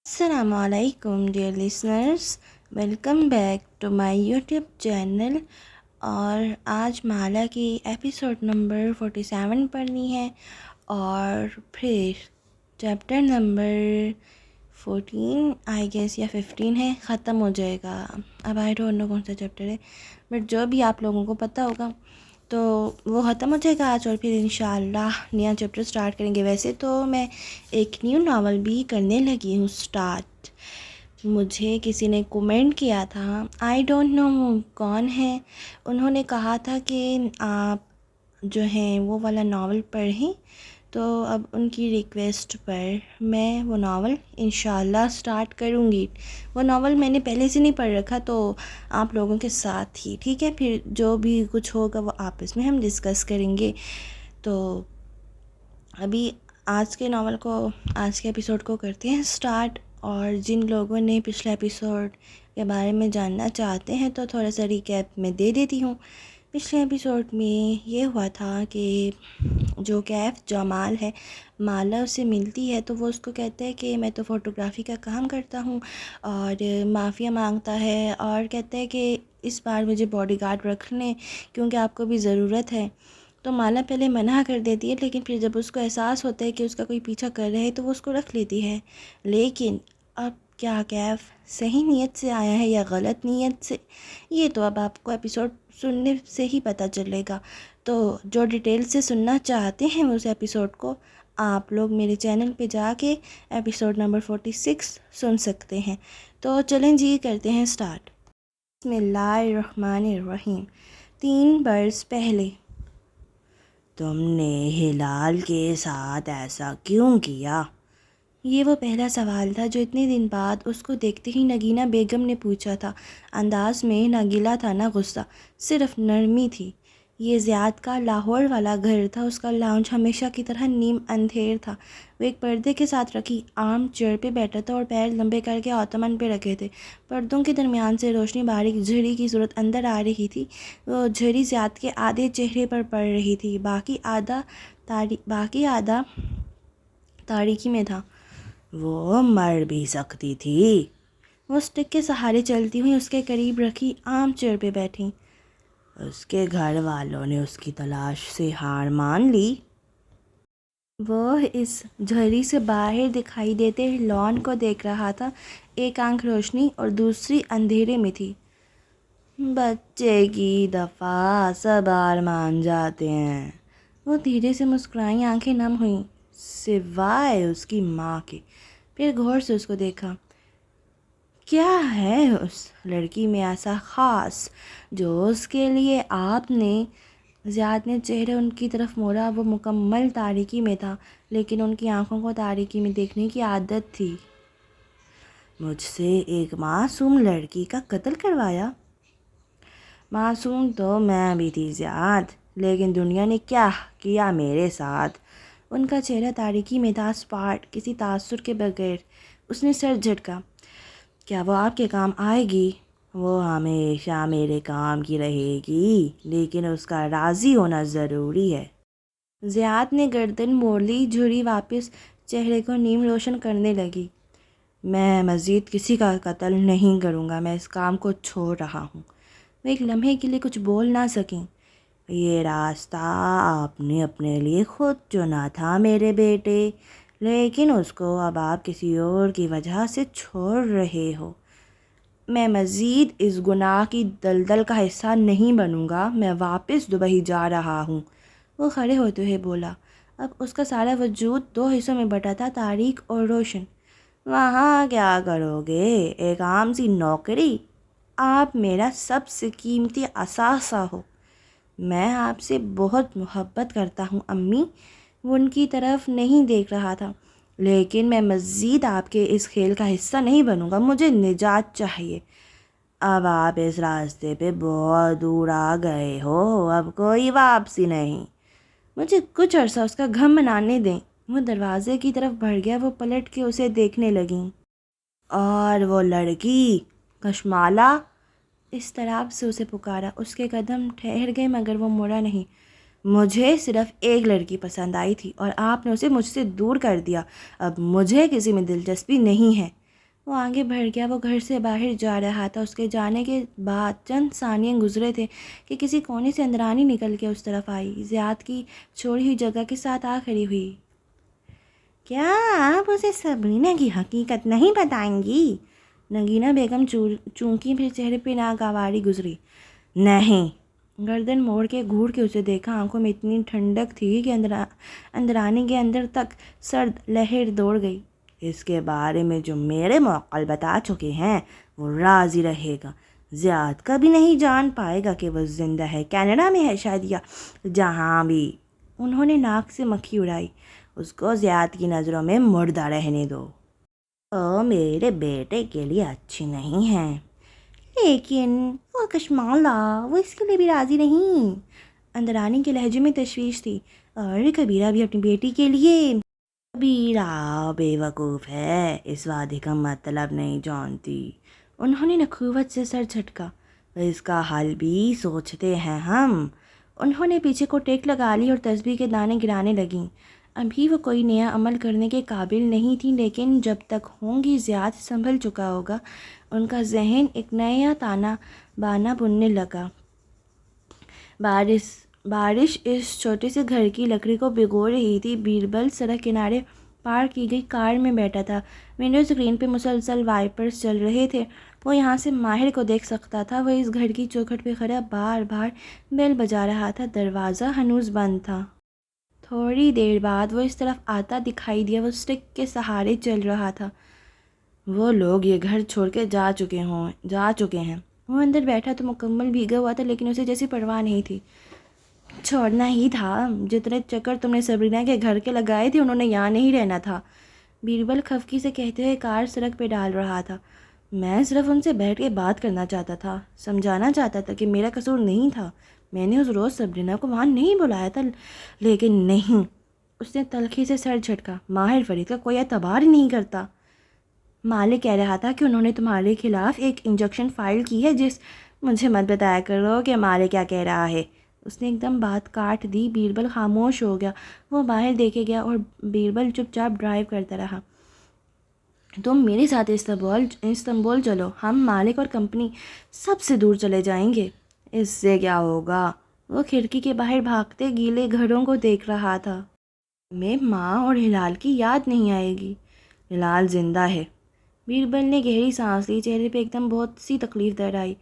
السلام علیکم dear listeners, welcome back to my YouTube channel. اور آج مالا کی ایپیسوڈ نمبر 47 پڑھنی ہے اور پھر چیپٹر نمبر 14 آئی گیس یا 15 ہے، ختم ہو جائے گا۔ اب آئی ڈونٹ نو کون سا چیپٹر ہے، بٹ جو بھی آپ لوگوں کو پتہ ہوگا تو وہ ختم ہو جائے گا آج، اور پھر انشاءاللہ نیا چیپٹر سٹارٹ کریں گے۔ ویسے تو میں ایک نیو ناول بھی کرنے لگی ہوں سٹارٹ۔ مجھے کسی نے کومنٹ کیا تھا، آئی ڈونٹ نو کون ہے، انہوں نے کہا تھا کہ آپ جو ہیں وہ والا ناول پڑھیں، تو اب ان کی ریکویسٹ پر میں وہ ناول انشاءاللہ سٹارٹ کروں گی۔ وہ ناول میں نے پہلے سے نہیں پڑھ رکھا، تو آپ لوگوں کے ساتھ ہی ٹھیک ہے، پھر جو بھی کچھ ہوگا وہ آپس میں ہم ڈسکس کریں گے۔ تو ابھی آج کے ناول کو، آج کے ایپیسوڈ کو کرتے ہیں سٹارٹ۔ اور جن لوگوں نے پچھلے ایپیسوڈ کے بارے میں جاننا چاہتے ہیں تو تھوڑا سا ریکیپ میں دے دیتی ہوں۔ پچھلے ایپیسوڈ میں یہ ہوا تھا کہ جو کیف جمال ہے، مالا اسے ملتی ہے تو وہ اس کو کہتا ہے کہ میں تو فوٹوگرافی کا کام کرتا ہوں اور معافیا مانگتا ہے، اور کہتا ہے کہ اس بار مجھے باڈی گارڈ رکھ لیں کیونکہ آپ کو بھی ضرورت ہے۔ تو مالا پہلے منع کر دیتی ہے، لیکن پھر جب اس کو احساس ہوتا ہے کہ اس کا کوئی پیچھا کر رہا ہے تو وہ اس کو رکھ لیتی ہے۔ لیکن اب کیا کیف صحیح نیت سے آیا ہے یا غلط نیت سے، یہ تو اب آپ کو ایپیسوڈ سننے سے ہی پتہ چلے گا۔ تو جو ڈیٹیل سے سننا چاہتے ہیں اس ایپیسوڈ کو، آپ لوگ میرے چینل پہ جا کے ایپیسوڈ نمبر 46 سن سکتے ہیں۔ تو چلیں جی کرتے ہیں سٹارٹ۔ بسم اللہ الرحمن الرحیم۔ 3 برس پہلے۔ تم نے ہلال کے ساتھ ایسا کیوں کیا؟ یہ وہ پہلا سوال تھا جو اتنے دن بعد اس کو دیکھتے ہی نگینہ بیگم نے پوچھا تھا۔ انداز میں نہ گلہ تھا نہ غصہ، صرف نرمی تھی۔ یہ زیاد کا لاہور والا گھر تھا، اس کا لاؤنج ہمیشہ کی طرح نیم اندھیر تھا۔ وہ ایک پردے کے ساتھ رکھی آرم چیئر پہ بیٹھا تھا اور پیر لمبے کر کے آتمن پہ رکھے تھے۔ پردوں کے درمیان سے روشنی باریک جھری کی صورت اندر آ رہی تھی۔ وہ جھری زیاد کے آدھے چہرے پر پڑ رہی تھی، باقی آدھا تاریکی میں تھا۔ وہ مر بھی سکتی تھی۔ وہ سٹک کے سہارے چلتی ہوئی اس کے قریب رکھی آرم چیئر پہ بیٹھی۔ اس کے گھر والوں نے اس کی تلاش سے ہار مان لی۔ وہ اس جھری سے باہر دکھائی دیتے لان کو دیکھ رہا تھا، ایک آنکھ روشنی اور دوسری اندھیرے میں تھی۔ بچے کی دفعہ سب ہار مان جاتے ہیں۔ وہ دھیرے سے مسکرائی، آنکھیں نم ہوئیں سوائے اس کی ماں کے۔ پھر غور سے اس کو دیکھا۔ کیا ہے اس لڑکی میں ایسا خاص جو اس کے لیے آپ نے؟ زیاد نے چہرہ ان کی طرف موڑا۔ وہ مکمل تاریکی میں تھا، لیکن ان کی آنکھوں کو تاریکی میں دیکھنے کی عادت تھی۔ مجھ سے ایک معصوم لڑکی کا قتل کروایا؟ معصوم تو میں بھی تھی زیاد، لیکن دنیا نے کیا کیا میرے ساتھ؟ ان کا چہرہ تاریکی میں تھا، اسپاٹ، کسی تاثر کے بغیر۔ اس نے سر جھٹکا۔ کیا وہ آپ کے کام آئے گی؟ وہ ہمیشہ میرے کام کی رہے گی، لیکن اس کا راضی ہونا ضروری ہے۔ زیاد نے گردن موڑ لی، جھری واپس چہرے کو نیم روشن کرنے لگی۔ میں مزید کسی کا قتل نہیں کروں گا، میں اس کام کو چھوڑ رہا ہوں۔ وہ ایک لمحے کے لیے کچھ بول نہ سکیں۔ یہ راستہ آپ نے اپنے لیے خود چنا تھا میرے بیٹے، لیکن اس کو اب آپ کسی اور کی وجہ سے چھوڑ رہے ہو۔ میں مزید اس گناہ کی دلدل کا حصہ نہیں بنوں گا، میں واپس دبئی جا رہا ہوں۔ وہ کھڑے ہوتے ہوئے بولا۔ اب اس کا سارا وجود 2 حصوں میں بٹا تھا، تاریک اور روشن۔ وہاں کیا کرو گے؟ ایک عام سی نوکری؟ آپ میرا سب سے قیمتی اثاثہ ہو۔ میں آپ سے بہت محبت کرتا ہوں امی۔ وہ ان کی طرف نہیں دیکھ رہا تھا۔ لیکن میں مزید آپ کے اس کھیل کا حصہ نہیں بنوں گا، مجھے نجات چاہیے۔ اب آپ اس راستے پہ بہت دور آ گئے ہو، اب کوئی واپسی نہیں۔ مجھے کچھ عرصہ اس کا غم منانے دیں۔ وہ دروازے کی طرف بڑھ گیا۔ وہ پلٹ کے اسے دیکھنے لگیں۔ اور وہ لڑکی کشمالہ؟ اس طرح سے اسے پکارا۔ اس کے قدم ٹھہر گئے مگر وہ مڑا نہیں۔ مجھے صرف ایک لڑکی پسند آئی تھی اور آپ نے اسے مجھ سے دور کر دیا۔ اب مجھے کسی میں دلچسپی نہیں ہے۔ وہ آگے بڑھ گیا۔ وہ گھر سے باہر جا رہا تھا۔ اس کے جانے کے بعد چند ثانیے گزرے تھے کہ کسی کونے سے اندرانی نکل کے اس طرف آئی، زیاد کی چھوڑی ہوئی جگہ کے ساتھ آ کھڑی ہوئی۔ کیا آپ اسے سبرینا کی حقیقت نہیں بتائیں گی؟ نگینہ بیگم چونکی، پھر چہرے پہ ناگواری گزری۔ نہیں۔ گردن موڑ کے گھور کے اسے دیکھا۔ آنکھوں میں اتنی ٹھنڈک تھی کہ اندرانے کے اندر تک سرد لہر دوڑ گئی۔ اس کے بارے میں جو میرے موکل بتا چکے ہیں وہ راضی رہے گا۔ زیاد کبھی نہیں جان پائے گا کہ وہ زندہ ہے، کینیڈا میں ہے شاید، یا جہاں بھی۔ انہوں نے ناک سے مکھی اڑائی۔ اس کو زیاد کی نظروں میں مردہ رہنے دو۔ وہ میرے بیٹے کے لیے اچھی نہیں ہے۔ لیکن وہ کشمالہ، وہ اس کے لیے بھی راضی نہیں۔ اندرانی کے لہجے میں تشویش تھی۔ اور کبیرہ بھی اپنی بیٹی کے لیے۔ کبیرہ بے وقوف ہے، اس وعدے کا مطلب نہیں جانتی۔ انہوں نے نخوت سے سر جھٹکا۔ اس کا حل بھی سوچتے ہیں ہم۔ انہوں نے پیچھے کو ٹیک لگا لی اور تسبیح کے دانے گرانے لگیں۔ ابھی وہ کوئی نیا عمل کرنے کے قابل نہیں تھی، لیکن جب تک ہوں گی زیاد سنبھل چکا ہوگا۔ ان کا ذہن ایک نیا تانا بانا بننے لگا۔ بارش اس چھوٹے سے گھر کی لکڑی کو بھگو رہی تھی۔ بیربل سڑک کنارے پارک کی گئی کار میں بیٹھا تھا۔ ونڈو اسکرین پہ مسلسل وائپرز چل رہے تھے۔ وہ یہاں سے ماہر کو دیکھ سکتا تھا۔ وہ اس گھر کی چوکھٹ پہ کھڑا بار بار بیل بجا رہا تھا۔ دروازہ ہنوز بند تھا۔ تھوڑی دیر بعد وہ اس طرف آتا دکھائی دیا۔ وہ سٹک کے سہارے چل رہا تھا۔ وہ لوگ یہ گھر چھوڑ کے جا چکے ہیں۔ وہ اندر بیٹھا تو مکمل بھیگا ہوا تھا، لیکن اسے جیسی پرواہ نہیں تھی۔ چھوڑنا ہی تھا۔ جتنے چکر تم نے سبرینا کے گھر کے لگائے تھے انہوں نے یہاں نہیں رہنا تھا، بیربل خفگی سے کہتے ہوئے کار سڑک پہ ڈال رہا تھا۔ میں صرف ان سے بیٹھ کے بات کرنا چاہتا تھا، سمجھانا چاہتا تھا کہ میرا قصور نہیں تھا۔ میں نے اس روز سبرینا کو وہاں نہیں بلایا تھا، لیکن نہیں۔ اس نے تلخی سے سر جھٹکا۔ ماہر فرید کا کوئی اعتبار ہی نہیں کرتا۔ مالک کہہ رہا تھا کہ انہوں نے تمہارے خلاف ایک انجیکشن فائل کی ہے۔ مجھے مت بتایا کرو کہ مالک کیا کہہ رہا ہے۔ اس نے ایک دم بات کاٹ دی۔ بیربل خاموش ہو گیا۔ وہ باہر دیکھے گیا اور بیربل چپ چاپ ڈرائیو کرتا رہا۔ تم میرے ساتھ استنبول چلو، ہم مالک اور کمپنی سب سے دور چلے جائیں گے۔ اس سے کیا ہوگا؟ وہ کھڑکی کے باہر بھاگتے گیلے گھروں کو دیکھ رہا تھا۔ میں ماں اور ہلال کی یاد نہیں آئے گی۔ ہلال زندہ ہے۔ بیربل نے گہری سانس لی۔ چہرے پہ ایک دم بہت سی تکلیف در آئی۔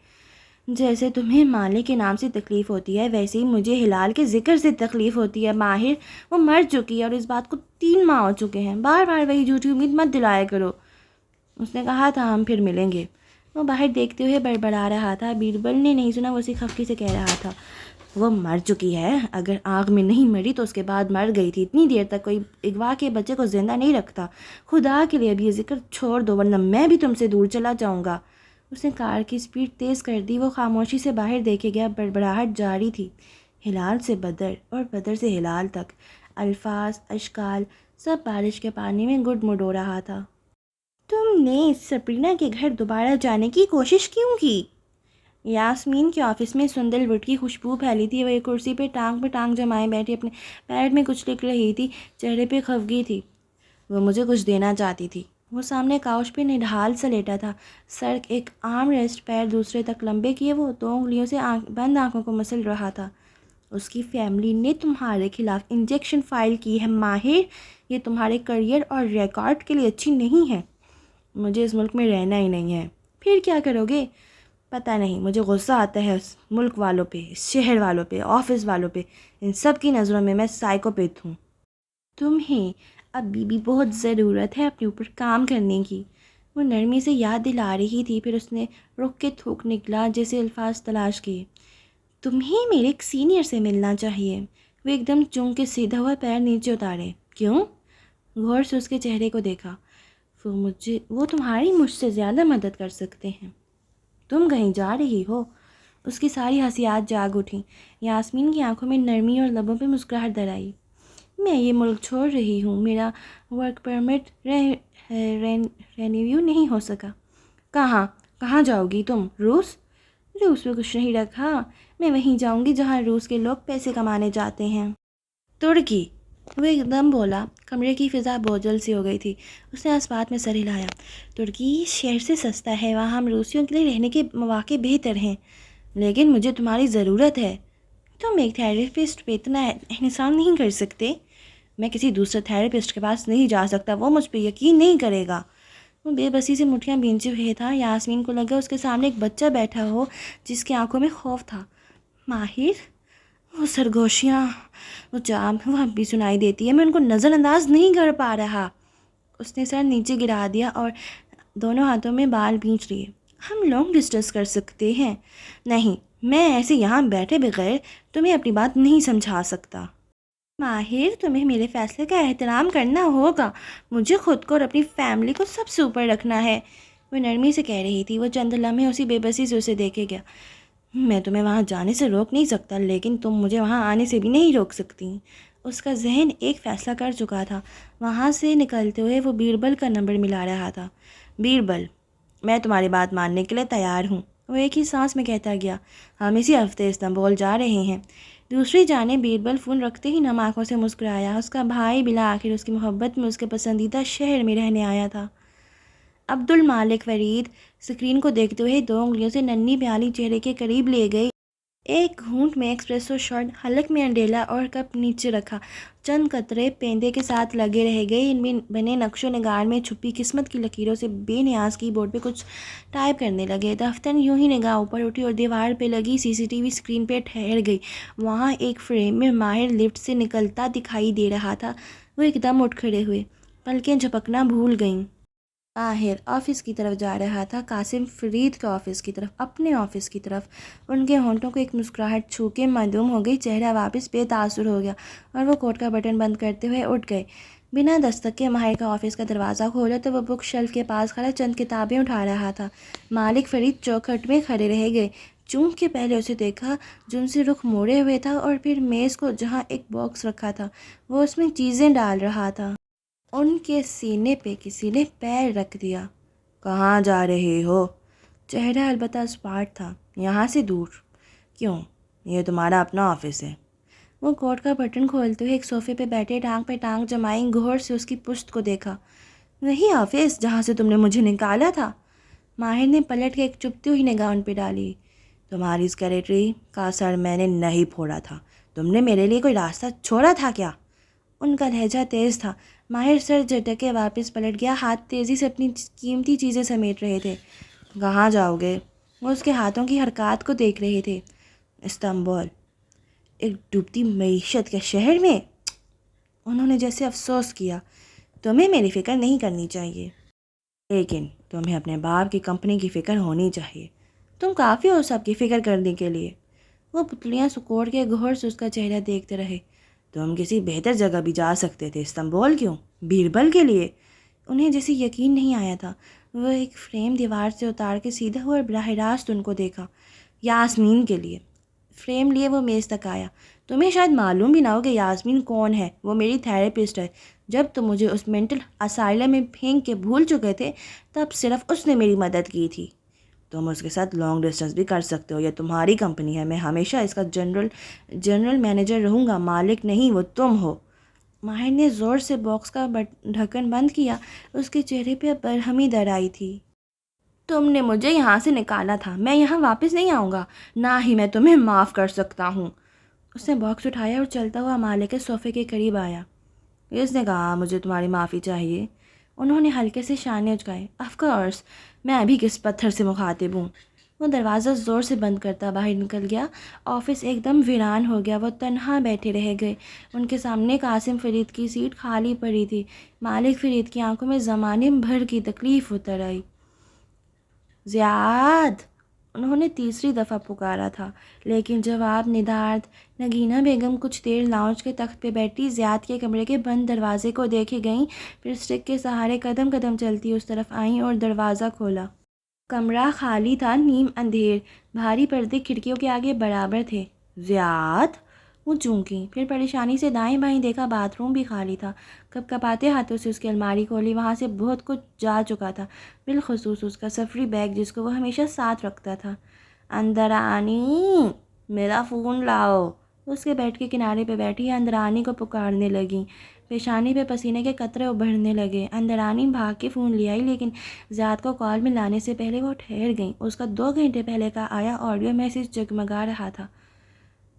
جیسے تمہیں مالک کے نام سے تکلیف ہوتی ہے، ویسے ہی مجھے ہلال کے ذکر سے تکلیف ہوتی ہے۔ ماہر وہ مر چکی ہے اور اس بات کو 3 ماہ ہو چکے ہیں۔ بار بار وہی جھوٹی امید مت دلایا کرو۔ اس نے کہا تھا ہم پھر ملیں گے۔ وہ باہر دیکھتے ہوئے بڑبڑا رہا تھا۔ بیربل نے نہیں سنا، وہ اسی خفگی سے کہہ رہا تھا۔ وہ مر چکی ہے، اگر آگ میں نہیں مری تو اس کے بعد مر گئی تھی۔ اتنی دیر تک کوئی اغوا کے بچے کو زندہ نہیں رکھتا۔ خدا کے لیے اب یہ ذکر چھوڑ دو ورنہ میں بھی تم سے دور چلا جاؤں گا۔ اس نے کار کی سپیڈ تیز کر دی۔ وہ خاموشی سے باہر دیکھے گیا۔ بڑبڑاہٹ جاری تھی۔ ہلال سے بدر اور بدر سے ہلال تک الفاظ، اشکال سب بارش کے پانی میں گڈ مڈو رہا تھا۔ تم نے سبرینا کے گھر دوبارہ جانے کی کوشش کیوں کی؟ یاسمین کے آفس میں سندل وڈ کی خوشبو پھیلی تھی۔ وہ ایک کرسی پہ ٹانگ جمائے بیٹھی اپنے پیڈ میں کچھ لکھ رہی تھی۔ چہرے پہ خفگی تھی۔ وہ مجھے کچھ دینا چاہتی تھی۔ وہ سامنے کاؤچ پہ نڈھال سا لیٹا تھا، سر ایک آرم ریسٹ، پیر دوسرے تک لمبے کیے۔ وہ 2 انگلیوں سے بند آنکھوں کو مسل رہا تھا۔ اس کی فیملی نے تمہارے خلاف انجیکشن فائل کی ہے ماہر، یہ تمہارے کریئر اور ریکارڈ کے لیے اچھی نہیں ہے۔ مجھے اس ملک میں رہنا ہی نہیں ہے۔ پھر کیا کرو گے؟ پتہ نہیں۔ مجھے غصہ آتا ہے اس ملک والوں پہ، اس شہر والوں پہ، آفس والوں پہ۔ ان سب کی نظروں میں سائیکوپیتھ ہوں۔ تمہیں ابھی بھی بہت ضرورت ہے اپنے اوپر کام کرنے کی، وہ نرمی سے یاد دلا رہی تھی۔ پھر اس نے رک کے تھوک نکلا جیسے الفاظ تلاش کیے۔ تمہیں میرے ایک سینئر سے ملنا چاہیے۔ وہ ایک دم چونک کے سیدھا ہوا پیر نیچے اتارے۔ کیوں؟ غور سے اس کے چہرے کو دیکھا۔ وہ تمہاری مجھ سے زیادہ مدد کر سکتے ہیں۔ تم کہیں جا رہی ہو؟ اس کی ساری حسیات جاگ اٹھیں۔ یاسمین کی آنکھوں میں نرمی اور لبوں پہ مسکراہٹ در آئی۔ میں یہ ملک چھوڑ رہی ہوں، میرا ورک پرمٹ رینیو نہیں ہو سکا۔ کہاں جاؤ گی تم؟ روس میں کچھ نہیں رکھا۔ میں وہیں جاؤں گی جہاں روس کے لوگ پیسے کمانے جاتے ہیں۔ ترکی؟ وہ ایک دم بولا۔ کمرے کی فضا بوجھل سی ہو گئی تھی۔ اس نے اسبات میں سر ہلایا۔ ترکی شہر سے سستا ہے، وہاں ہم روسیوں کے لیے رہنے کے مواقع بہتر ہیں، لیکن مجھے تمہاری ضرورت ہے۔ تم ایک تھیراپسٹ پہ اتنا انحصار نہیں کر سکتے۔ میں کسی دوسرے تھیراپسٹ کے پاس نہیں جا سکتا، وہ مجھ پہ یقین نہیں کرے گا۔ وہ بے بسی سے مٹھیاں بھینچے ہوئے تھا۔ یاسمین کو لگا اس کے سامنے ایک بچہ بیٹھا ہو جس کی آنکھوں میں خوف تھا۔ ماہر، وہ سرگوشیاں، وہ چاپ وہ اب بھی سنائی دیتی ہے، میں ان کو نظر انداز نہیں کر پا رہا۔ اس نے سر نیچے گرا دیا اور دونوں ہاتھوں میں بال بھینچ لیے۔ ہم لانگ ڈسٹنس کر سکتے ہیں۔ نہیں، میں ایسے یہاں بیٹھے بغیر تمہیں اپنی بات نہیں سمجھا سکتا۔ ماہر، تمہیں میرے فیصلے کا احترام کرنا ہوگا۔ مجھے خود کو اور اپنی فیملی کو سب سے اوپر رکھنا ہے، وہ نرمی سے کہہ رہی تھی۔ وہ چند لمحے اسی بے بسی سے اسے دیکھے گیا۔ میں تمہیں وہاں جانے سے روک نہیں سکتا، لیکن تم مجھے وہاں آنے سے بھی نہیں روک سکتی۔ اس کا ذہن ایک فیصلہ کر چکا تھا۔ وہاں سے نکلتے ہوئے وہ بیربل کا نمبر ملا رہا تھا۔ بیربل، میں تمہاری بات ماننے کے لیے تیار ہوں، وہ ایک ہی سانس میں کہتا گیا۔ ہم اسی ہفتے استنبول جا رہے ہیں۔ دوسری جانب بیربل فون رکھتے ہی نم آنکھوں سے مسکرایا۔ اس کا بھائی بالآخر اس کی محبت میں اس کے پسندیدہ شہر میں رہنے آیا تھا۔ عبد المالک فرید اسکرین کو دیکھتے ہوئے 2 انگلیوں سے ننھی پیالی چہرے کے قریب لے گئی۔ ایک گھونٹ میں ایکسپریسو شاٹ، حلق میں انڈیلا اور کپ نیچے رکھا۔ چند قطرے پیندے کے ساتھ لگے رہ گئے۔ ان میں بنے نقش و نگار میں چھپی قسمت کی لکیروں سے بے نیاز کی بورڈ پہ کچھ ٹائپ کرنے لگے۔ دفتر یوں ہی نگاہ اوپر اٹھی اور دیوار پہ لگی CCTV اسکرین پہ ٹھہر گئی۔ وہاں ایک فریم میں ماہر لفٹ سے نکلتا دکھائی دے رہا تھا۔ وہ ایک دم اٹھ کھڑے ہوئے، پلکیں جھپکنا بھول گئیں۔ ماہر آفس کی طرف جا رہا تھا، قاسم فرید کے آفس کی طرف، اپنے آفس کی طرف۔ ان کے ہونٹوں کو ایک مسکراہٹ چھو کے معدوم ہو گئی۔ چہرہ واپس بے تاثر ہو گیا اور وہ کوٹ کا بٹن بند کرتے ہوئے اٹھ گئے۔ بنا دستک کے ماہر کا آفس کا دروازہ کھولا تو وہ بک شیلف کے پاس کھڑا چند کتابیں اٹھا رہا تھا۔ مالک فرید چوکھٹ میں کھڑے رہ گئے، چونکہ پہلے اسے دیکھا، جن سے رخ موڑے ہوئے تھا، اور پھر میز کو جہاں ایک باکس رکھا تھا وہ اس میں چیزیں ڈال رہا تھا۔ ان کے سینے پہ کسی نے پیر رکھ دیا۔ کہاں جا رہے ہو؟ چہرہ البتہ اسپاٹ تھا۔ یہاں سے دور۔ کیوں؟ یہ تمہارا اپنا آفس ہے۔ وہ کوٹ کا بٹن کھولتے ہوئے ایک صوفے پہ بیٹھے ٹانگ پہ ٹانگ جمائی غور سے اس کی پشت کو دیکھا۔ وہی آفس جہاں سے تم نے مجھے نکالا تھا؟ ماہر نے پلٹ کے ایک چپتی ہوئی نگاہ ان پہ ڈالی۔ تمہاری سیکریٹری کا سر میں نے نہیں پھوڑا تھا، تم نے میرے لیے کوئی راستہ چھوڑا تھا کیا؟ ان کا لہجہ تیز تھا۔ ماہر سر جھٹکے واپس پلٹ گیا، ہاتھ تیزی سے اپنی قیمتی چیزیں سمیٹ رہے تھے۔ کہاں جاؤ گے؟ وہ اس کے ہاتھوں کی حرکات کو دیکھ رہے تھے۔ استنبول، ایک ڈوبتی معیشت کے شہر میں؟ انہوں نے جیسے افسوس کیا۔ تمہیں میری فکر نہیں کرنی چاہیے، لیکن تمہیں اپنے باپ کی کمپنی کی فکر ہونی چاہیے۔ تم کافی ہو سب کی فکر کرنے کے لیے۔ وہ پتلیاں سکوڑ کے غور سے اس کا چہرہ دیکھتے رہے۔ تم کسی بہتر جگہ بھی جا سکتے تھے، استنبول کیوں؟ بیربل کے لیے؟ انہیں جیسے یقین نہیں آیا تھا۔ وہ ایک فریم دیوار سے اتار کے سیدھا ہوا اور براہ راست ان کو دیکھا۔ یاسمین کے لیے۔ فریم لیے وہ میز تک آیا۔ تمہیں شاید معلوم بھی نہ ہو کہ یاسمین کون ہے، وہ میری تھیراپسٹ ہے۔ جب تم مجھے اس مینٹل اسائلم میں پھینک کے بھول چکے تھے، تب صرف اس نے میری مدد کی تھی۔ تم اس کے ساتھ لانگ ڈسٹنس بھی کر سکتے ہو، یہ تمہاری کمپنی ہے، میں ہمیشہ اس کا جنرل مینیجر رہوں گا، مالک نہیں، وہ تم ہو۔ ماہر نے زور سے باکس کا ڈھکن بند کیا۔ اس کے چہرے پہ اب برہمی در آئی تھی۔ تم نے مجھے یہاں سے نکالا تھا، میں یہاں واپس نہیں آؤں گا، نہ ہی میں تمہیں معاف کر سکتا ہوں۔ اس نے باکس اٹھایا اور چلتا ہوا مالک کے صوفے کے قریب آیا۔ اس نے کہا مجھے تمہاری معافی چاہیے۔ انہوں نے ہلکے سے شانے اچکائے۔ آف کورس، میں ابھی کس پتھر سے مخاطب ہوں۔ وہ دروازہ زور سے بند کرتا باہر نکل گیا۔ آفس ایک دم ویران ہو گیا۔ وہ تنہا بیٹھے رہ گئے۔ ان کے سامنے قاسم فرید کی سیٹ خالی پڑی تھی۔ مالک فرید کی آنکھوں میں زمانے بھر کی تکلیف اتر آئی۔ زیاد، انہوں نے تیسری دفعہ پکارا تھا، لیکن جواب ندارد۔ نگینہ بیگم کچھ دیر لاؤنج کے تخت پہ بیٹھی زیاد کے کمرے کے بند دروازے کو دیکھے گئیں، پھر اسٹک کے سہارے قدم قدم چلتی اس طرف آئیں اور دروازہ کھولا۔ کمرہ خالی تھا، نیم اندھیر۔ بھاری پردے کھڑکیوں کے آگے برابر تھے۔ زیاد، وہ چونکیں، پھر پریشانی سے دائیں بائیں دیکھا، باتھ روم بھی خالی تھا۔ کپ کپاتے ہاتھوں سے اس کی الماری کھولی، وہاں سے بہت کچھ جا چکا تھا، بالخصوص اس کا سفری بیگ جس کو وہ ہمیشہ ساتھ رکھتا تھا۔ اندر آنی، میرا فون لاؤ، اس کے بیڈ کے کنارے پہ بیٹھی اندرانی کو پکارنے لگیں۔ پیشانی پہ پسینے کے قطرے ابھرنے لگے۔ اندرانی بھاگ کے فون لے آئی، لیکن زیاد کو کال میں لانے سے پہلے وہ ٹھہر گئیں۔ اس کا 2 گھنٹے پہلے کا آیا آڈیو میسیج جگمگا رہا تھا۔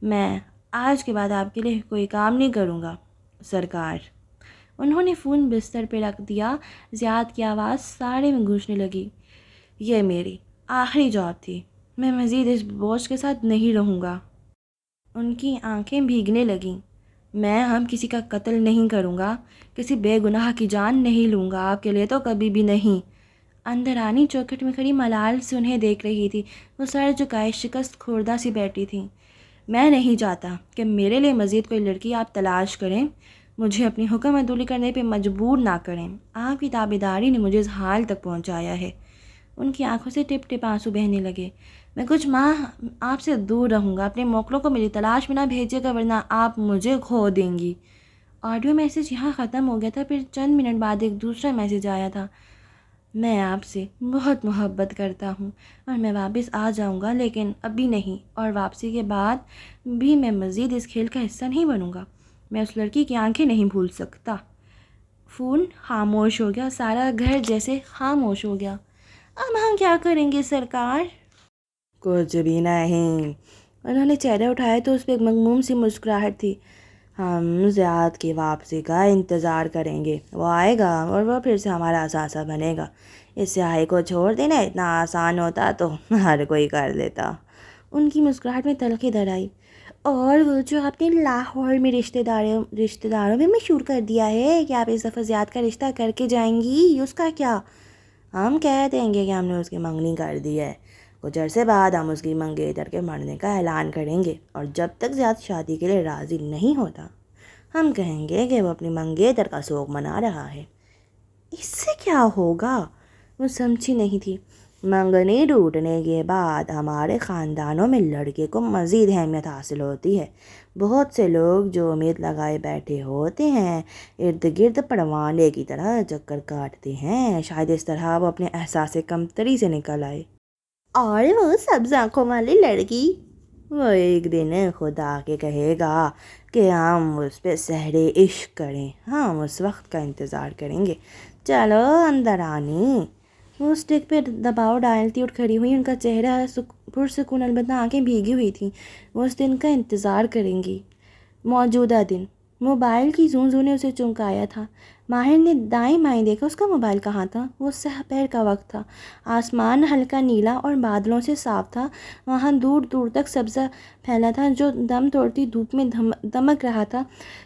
میں آج کے بعد آپ کے لیے کوئی کام نہیں کروں گا سرکار۔ انہوں نے فون بستر پہ رکھ دیا۔ زیاد کی آواز سارے میں گونجنے لگی۔ یہ میری آخری جاب تھی، میں مزید اس بوجھ کے ساتھ نہیں رہوں گا۔ ان کی آنکھیں بھیگنے لگیں۔ ہم کسی کا قتل نہیں کروں گا، کسی بے گناہ کی جان نہیں لوں گا، آپ کے لیے تو کبھی بھی نہیں۔ اندرانی چوکھٹ میں کھڑی ملال سے انہیں دیکھ رہی تھی۔ وہ سر جھکائے شکست خوردہ سی بیٹھی تھیں۔ میں نہیں چاہتا کہ میرے لیے مزید کوئی لڑکی آپ تلاش کریں، مجھے اپنی حکم عدولی کرنے پہ مجبور نہ کریں۔ آپ کی تابعداری نے مجھے اس حال تک پہنچایا ہے۔ ان کی آنکھوں سے ٹپ ٹپ آنسو بہنے لگے۔ میں کچھ ماہ آپ سے دور رہوں گا، اپنے موکلوں کو میری تلاش میں نہ بھیجیے گا ورنہ آپ مجھے کھو دیں گی۔ آڈیو میسیج یہاں ختم ہو گیا تھا، پھر چند منٹ بعد ایک دوسرا میسیج آیا تھا۔ میں آپ سے بہت محبت کرتا ہوں اور میں واپس آ جاؤں گا، لیکن ابھی نہیں، اور واپسی کے بعد بھی میں مزید اس کھیل کا حصہ نہیں بنوں گا۔ میں اس لڑکی کی آنکھیں نہیں بھول سکتا۔ فون خاموش ہو گیا، سارا گھر جیسے خاموش ہو گیا۔ اب ہم کیا کریں گے سرکار؟ کچھ بھی نہیں۔ انہوں نے چہرہ اٹھایا تو اس پہ ایک مغموم سی مسکراہٹ تھی۔ ہم زیاد کی واپسی کا انتظار کریں گے، وہ آئے گا اور وہ پھر سے ہمارا اثاثہ بنے گا۔ اس سیاہی کو چھوڑ دینا اتنا آسان ہوتا تو ہر کوئی کر لیتا۔ ان کی مسکراہٹ میں تلخی در آئی۔ اور وہ جو آپ نے لاہور میں رشتہ داروں میں مشہور کر دیا ہے کہ آپ اس دفعہ زیاد کا رشتہ کر کے جائیں گی، اس کا کیا؟ ہم کہہ دیں گے کہ ہم نے اس کی منگنی کر دی ہے۔ کچھ عرصے بعد ہم اس کی منگیتر کے مرنے کا اعلان کریں گے، اور جب تک زیاد شادی کے لیے راضی نہیں ہوتا ہم کہیں گے کہ وہ اپنی منگیتر کا سوگ منا رہا ہے۔ اس سے کیا ہوگا؟ وہ سمجھی نہیں تھی۔ منگنی ٹوٹنے کے بعد ہمارے خاندانوں میں لڑکے کو مزید اہمیت حاصل ہوتی ہے۔ بہت سے لوگ جو امید لگائے بیٹھے ہوتے ہیں ارد گرد پروانے کی طرح چکر کاٹتے ہیں، شاید اس طرح وہ اپنے احساس کمتری سے نکل آئے۔ اور وہ سبز آنکھوں والی لڑکی، وہ ایک دن خدا کے کہے گا کہ ہم اس پہ سحر عشق کریں، ہم اس وقت کا انتظار کریں گے۔ چلو اندر آنی۔ وہ اسٹک پہ دباؤ ڈالتی اٹھ کھڑی ہوئی، ان کا چہرہ پرسکون، البتہ آنکھیں بھیگی ہوئی تھیں۔ وہ اس دن کا انتظار کریں گی۔ موجودہ دن۔ موبائل کی زوں زوں نے اسے چونکایا تھا۔ ماہر نے دائیں بائیں دیکھا، اس کا موبائل کہاں تھا؟ وہ سحر کا وقت تھا۔ آسمان ہلکا نیلا اور بادلوں سے صاف تھا۔ وہاں دور دور تک سبزہ پھیلا تھا جو دم توڑتی دھوپ میں دمک رہا تھا۔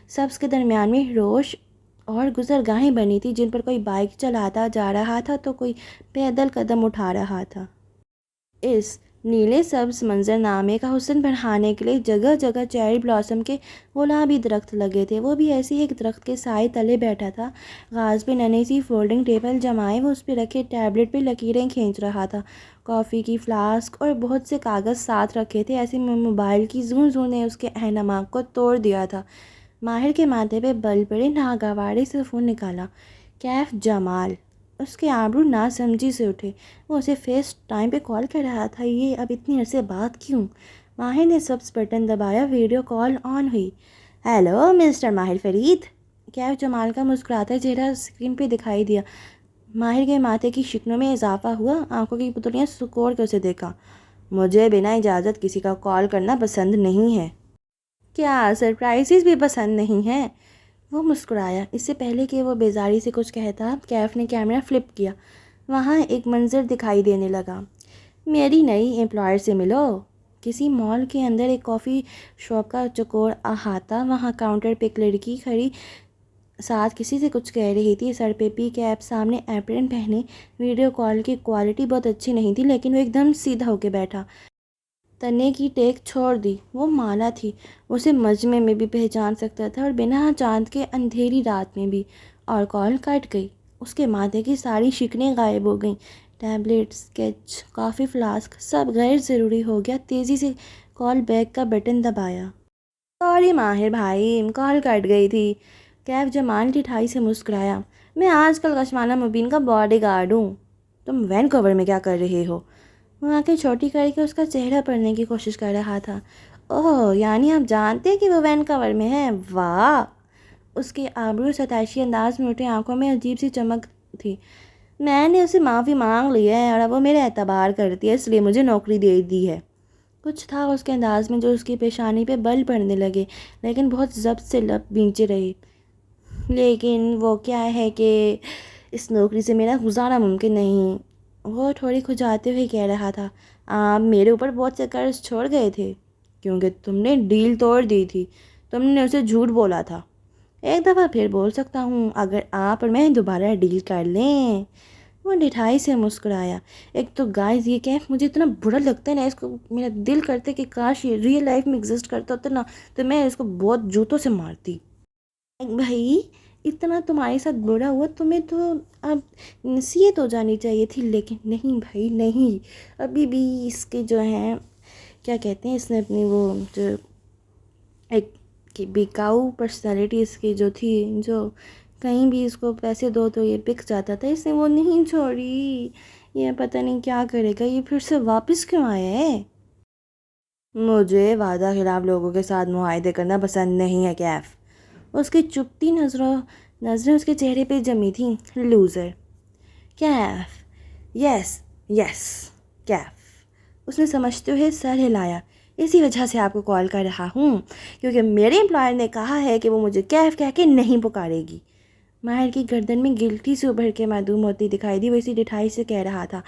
سبز کے درمیان میں روش اور گزرگاہیں بنی تھی جن پر کوئی بائک چلاتا جا رہا تھا تو کوئی پیدل قدم اٹھا رہا تھا۔ اس نیلے سبز منظر نامے کا حسن بڑھانے کے لیے جگہ جگہ چیری بلاسم کے گلابی درخت لگے تھے۔ وہ بھی ایسے ہی ایک درخت کے سائے تلے بیٹھا تھا۔ غاز پہ ننھی سی فولڈنگ ٹیبل جمائے وہ اس پہ رکھے ٹیبلٹ پہ لکیریں کھینچ رہا تھا۔ کافی کی فلاسک اور بہت سے کاغذ ساتھ رکھے تھے۔ ایسے میں موبائل کی زوں زوں نے اس کے اہنما کو توڑ دیا تھا۔ ماہر کے ماتھے پہ بل پڑے، ناگواری سے فون نکالا۔ کیف جمال۔ اس کے آبرو ناسمجھی سے اٹھے۔ وہ اسے فیس ٹائم پہ کال کر رہا تھا، یہ اب اتنی عرصے بعد کیوں؟ ماہر نے سبز بٹن دبایا، ویڈیو کال آن ہوئی۔ ہیلو مسٹر ماہر فرید۔ کیف جمال کا مسکراتا چہرہ اسکرین پہ دکھائی دیا۔ ماہر کے ماتھے کی شکنوں میں اضافہ ہوا، آنکھوں کی پتلیاں سکوڑ کے اسے دیکھا۔ مجھے بنا اجازت کسی کا کال کرنا پسند نہیں ہے۔ کیا سرپرائزز بھی پسند نہیں ہیں؟ وہ مسکرایا۔ اس سے پہلے کہ وہ بیزاری سے کچھ کہتا کیف نے کیمرہ فلپ کیا۔ وہاں ایک منظر دکھائی دینے لگا۔ میری نئی امپلائر سے ملو۔ کسی مال کے اندر ایک کافی شاپ کا چکور احاطہ، وہاں کاؤنٹر پہ ایک لڑکی کھڑی ساتھ کسی سے کچھ کہہ رہی تھی، سر پہ پی کیپ، سامنے ایپرن پہنے۔ ویڈیو کال کی کوالٹی بہت اچھی نہیں تھی لیکن وہ ایک دم سیدھا ہو کے بیٹھا۔ تنے کی ٹیک چھوڑ دی۔ وہ مالا تھی، اسے مجمع میں بھی پہچان سکتا تھا اور بنا چاند کے اندھیری رات میں بھی۔ اور کال کٹ گئی۔ اس کے ماتھے کی ساری شکنیں غائب ہو گئیں۔ ٹیبلٹ، اسکیچ، کافی فلاسک، سب غیر ضروری ہو گیا۔ تیزی سے کال بیک کا بٹن دبایا۔ سوری ماہر بھائی، کال کٹ گئی تھی۔ کیف جمال ٹھٹھائی سے مسکرایا۔ میں آج کل کشمانہ مبین کا باڈی گارڈ ہوں۔ تم وینکوور میں کیا کر رہے ہو؟ وہ آنکھیں چھوٹی کر کے اس کا چہرہ پڑھنے کی کوشش کر رہا تھا۔ اوہ، یعنی آپ جانتے ہیں کہ وہ وینکوور میں ہے؟ واہ! اس کے آبرو ستائشی انداز میں اٹھے آنکھوں میں عجیب سی چمک تھی۔ میں نے اسے معافی مانگ لی ہے اور اب وہ میرے اعتبار کرتی ہے، اس لیے مجھے نوکری دے دی ہے۔ کچھ تھا اس کے انداز میں جو اس کی پیشانی پہ بل پڑنے لگے، لیکن بہت ضبط سے لب بھینچے رہی۔ لیکن وہ کیا ہے کہ اس نوکری سے میرا گزارا ممکن نہیں، وہ تھوڑی کھجاتے ہوئے کہہ رہا تھا۔ آپ میرے اوپر بہت سے قرض چھوڑ گئے تھے کیونکہ تم نے ڈیل توڑ دی تھی، تم نے اسے جھوٹ بولا تھا۔ ایک دفعہ پھر بول سکتا ہوں اگر آپ اور میں دوبارہ ڈیل کر لیں۔ وہ ڈٹھائی سے مسکرایا۔ ایک تو گائز یہ کیف مجھے اتنا برا لگتا ہے نا، اس کو میرا دل کرتا ہے کہ کاش یہ ریئل لائف میں ایگزسٹ کرتا ہوتا نا تو میں اس کو بہت جوتوں سے مارتی۔ بھائی اتنا تمہارے ساتھ برا ہوا، تمہیں تو اب نصیحت ہو جانی چاہیے تھی، لیکن نہیں بھائی نہیں، ابھی بھی اس کے جو ہیں کیا کہتے ہیں، اس نے اپنی وہ جو ایک بکاؤ پرسنالٹی اس کی جو تھی، جو کہیں بھی اس کو پیسے دو تو یہ بک جاتا تھا، اس نے وہ نہیں چھوڑی۔ یہ پتہ نہیں کیا کرے گا، یہ پھر سے واپس کیوں آیا ہے؟ مجھے وعدہ خلاف لوگوں کے ساتھ معاہدے کرنا پسند نہیں ہے کیف۔ اس کی چپتی نظریں اس کے چہرے پہ جمی تھیں۔ لوزر کیف، یس یس کیف، اس نے سمجھتے ہوئے سر ہلایا۔ اسی وجہ سے آپ کو کال کر رہا ہوں کیونکہ میرے امپلائر نے کہا ہے کہ وہ مجھے کیف کہہ کے نہیں پکارے گی۔ ماہر کی گردن میں گلٹی سے ابھر کے معدوم ہوتی دکھائی دی، وہ اسی ڈٹھائی سے کہہ رہا تھا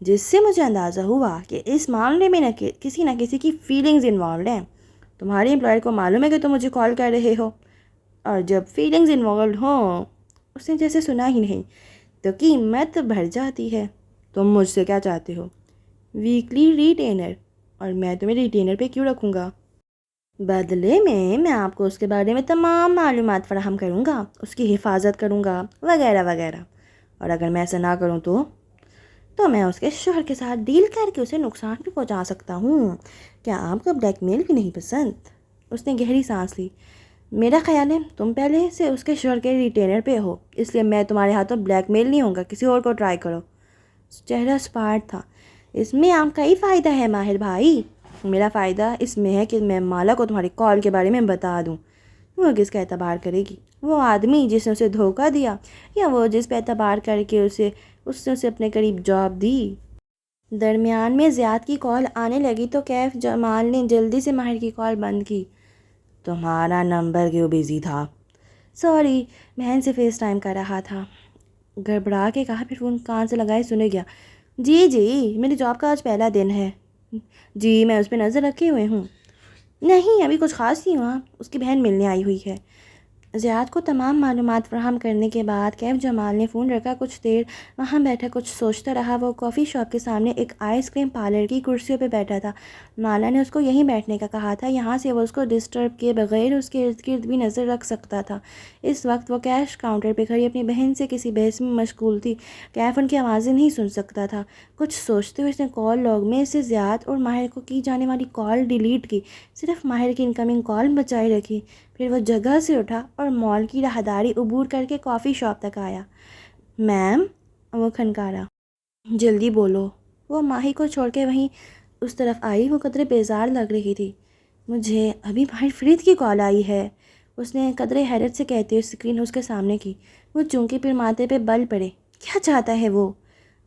جس سے مجھے اندازہ ہوا کہ اس معاملے میں نہ کسی کی فیلنگز انوالوڈ ہیں۔ تمہارے امپلائر کو معلوم ہے کہ تم مجھے کال کر رہے ہو، اور جب فیلنگز انوالوڈ ہوں، اس نے جیسے سنا ہی نہیں، تو قیمت بڑھ جاتی ہے۔ تم مجھ سے کیا چاہتے ہو؟ ویکلی ریٹینر، اور میں تمہیں ریٹینر پہ کیوں رکھوں گا؟ بدلے میں آپ کو اس کے بارے میں تمام معلومات فراہم کروں گا، اس کی حفاظت کروں گا وغیرہ وغیرہ، اور اگر میں ایسا نہ کروں تو میں اس کے شوہر کے ساتھ ڈیل کر کے اسے نقصان بھی پہنچا سکتا ہوں۔ کیا آپ کو بلیک میل بھی نہیں پسند؟ اس نے گہری سانس لی۔ میرا خیال ہے تم پہلے سے اس کے شوہر کے ریٹینر پہ ہو، اس لیے میں تمہارے ہاتھوں بلیک میل نہیں ہوں گا، کسی اور کو ٹرائی کرو۔ چہرہ سپاٹ تھا۔ اس میں آپ کا ہی فائدہ ہے ماہر بھائی۔ میرا فائدہ اس میں ہے کہ میں مالا کو تمہاری کال کے بارے میں بتا دوں۔ وہ کس کا اعتبار کرے گی؟ وہ آدمی جس نے اسے دھوکہ دیا، یا وہ جس پہ اعتبار کر کے اس نے اسے اپنے قریب جاب دی؟ درمیان میں زیاد کی کال آنے لگی تو کیف جمال نے جلدی سے ماہر کی کال بند کی۔ تمہارا نمبر کیوں بزی تھا؟ سوری، بہن سے فیس ٹائم کر رہا تھا، گڑبڑا کے کہا، پھر فون کان سے لگائے سنے گیا۔ جی میری جاب کا آج پہلا دن ہے۔ جی میں اس پہ نظر رکھے ہوئے ہوں۔ نہیں ابھی کچھ خاص نہیں ہوا، اس کی بہن ملنے آئی ہوئی ہے۔ زیاد کو تمام معلومات فراہم کرنے کے بعد کیف جمال نے فون رکھا، کچھ دیر وہاں بیٹھا کچھ سوچتا رہا۔ وہ کافی شاپ کے سامنے ایک آئس کریم پارلر کی کرسیوں پہ بیٹھا تھا۔ مالا نے اس کو یہیں بیٹھنے کا کہا تھا، یہاں سے وہ اس کو ڈسٹرب کیے بغیر اس کے ارد گرد بھی نظر رکھ سکتا تھا۔ اس وقت وہ کیش کاؤنٹر پہ کھڑی اپنی بہن سے کسی بحث میں مشغول تھی۔ کیف ان کی آوازیں نہیں سن سکتا تھا۔ کچھ سوچتے ہوئے اس نے کال لاگ میں سے زیاد اور ماہر کو کی جانے والی کال ڈیلیٹ کی، صرف ماہر کی انکمنگ کال بچائی رکھی۔ پھر وہ جگہ سے اٹھا اور مال کی راہداری عبور کر کے کافی شاپ تک آیا۔ میم، وہ کھنکارا۔ جلدی بولو۔ وہ ماہی کو چھوڑ کے وہیں اس طرف آئی، وہ قدرے بیزار لگ رہی تھی۔ مجھے ابھی ماہر فرید کی کال آئی ہے، اس نے قدرے حیرت سے کہتے ہوئے اسکرین اس کے سامنے کی۔ وہ چونکہ پھر ماتھے پہ بل پڑے۔ کیا چاہتا ہے وہ؟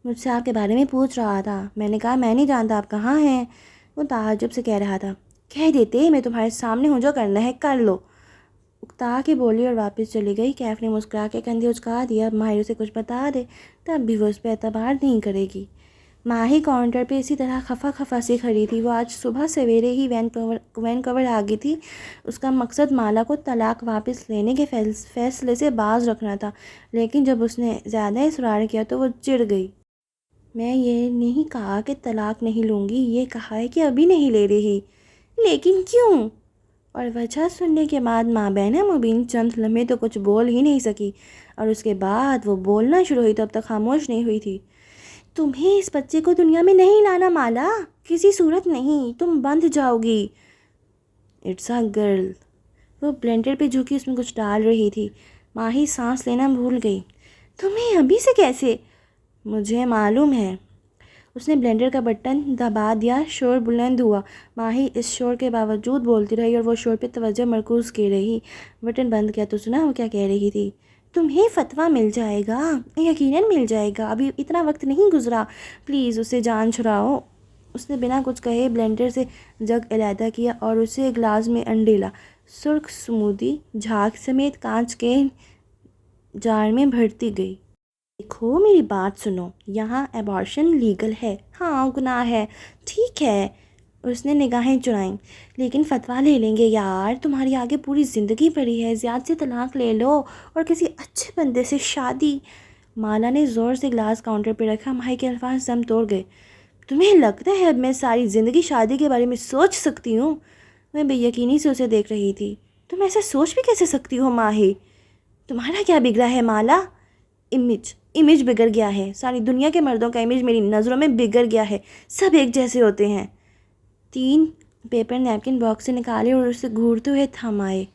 مجھ سے آپ کے بارے میں پوچھ رہا تھا۔ میں نے کہا میں نہیں جانتا آپ کہاں ہیں۔ وہ تعجب سے کہہ رہا تھا۔ کہہ دیتے میں تمہارے سامنے ہوں، جو کرنا ہے کر لو۔ اکتا کے بولی اور واپس چلی گئی۔ کیف نے مسکرا کے کندھے اچکا دیا، اب ماہر اسے کچھ بتا دے تب بھی وہ اس پہ اعتبار نہیں کرے گی۔ ماہی کاؤنٹر پہ اسی طرح خفا سی کھڑی تھی۔ وہ آج صبح سویرے ہی وینکوور آ گئی تھی۔ اس کا مقصد مالا کو طلاق واپس لینے کے فیصلے سے باز رکھنا تھا، لیکن جب اس نے زیادہ اصرار کیا تو وہ چڑ گئی۔ میں یہ نہیں کہا کہ طلاق نہیں لوں گی، یہ کہا ہے کہ ابھی نہیں لے رہی۔ لیکن کیوں؟ اور وجہ سننے کے بعد مابین مبین چند لمحے تو کچھ بول ہی نہیں سکی، اور اس کے بعد وہ بولنا شروع ہوئی تو اب تک خاموش نہیں ہوئی تھی۔ تمہیں اس بچے کو دنیا میں نہیں لانا مالا، کسی صورت نہیں، تم بندھ جاؤ گی۔ It's a girl. وہ بلینڈر پہ جھکی اس میں کچھ ڈال رہی تھی۔ ماہی سانس لینا بھول گئی۔ تمہیں ابھی سے کیسے؟ مجھے معلوم ہے۔ اس نے بلینڈر کا بٹن دبا دیا، شور بلند ہوا۔ ماہی اس شور کے باوجود بولتی رہی اور وہ شور پہ توجہ مرکوز کی رہی۔ بٹن بند کیا تو سنا وہ کیا کہہ رہی تھی؟ تمہیں فتویٰ مل جائے گا، یقیناً مل جائے گا، ابھی اتنا وقت نہیں گزرا، پلیز اسے جان چھڑاؤ۔ اس نے بنا کچھ کہے بلینڈر سے جگ علیحدہ کیا اور اسے گلاس میں انڈیلا، سرخ سمودی جھاگ سمیت کانچ کے جار میں بھرتی گئی۔ دیکھو میری بات سنو، یہاں ایبارشن لیگل ہے، ہاں گناہ ہے، ٹھیک ہے۔ اس نے نگاہیں چرائیں۔ لیکن فتویٰ لے لیں گے یار، تمہاری آگے پوری زندگی پڑی ہے، زیادہ سے طلاق لے لو اور کسی اچھے بندے سے شادی۔ مالا نے زور سے گلاس کاؤنٹر پہ رکھا۔ ماہی کے الفاظ دم توڑ گئے۔ تمہیں لگتا ہے اب میں ساری زندگی شادی کے بارے میں سوچ سکتی ہوں؟ میں بے یقینی سے اسے دیکھ رہی تھی۔ تم ایسا سوچ بھی کیسے سکتی ہو ماہی؟ تمہارا کیا بگڑا ہے مالا؟ امیج بگڑ گیا ہے، ساری دنیا کے مردوں کا امیج میری نظروں میں بگڑ گیا ہے، سب ایک جیسے ہوتے ہیں۔ 3 پیپر نیپکن باکس سے نکالے اور اسے گھورتے ہوئے تھمائے۔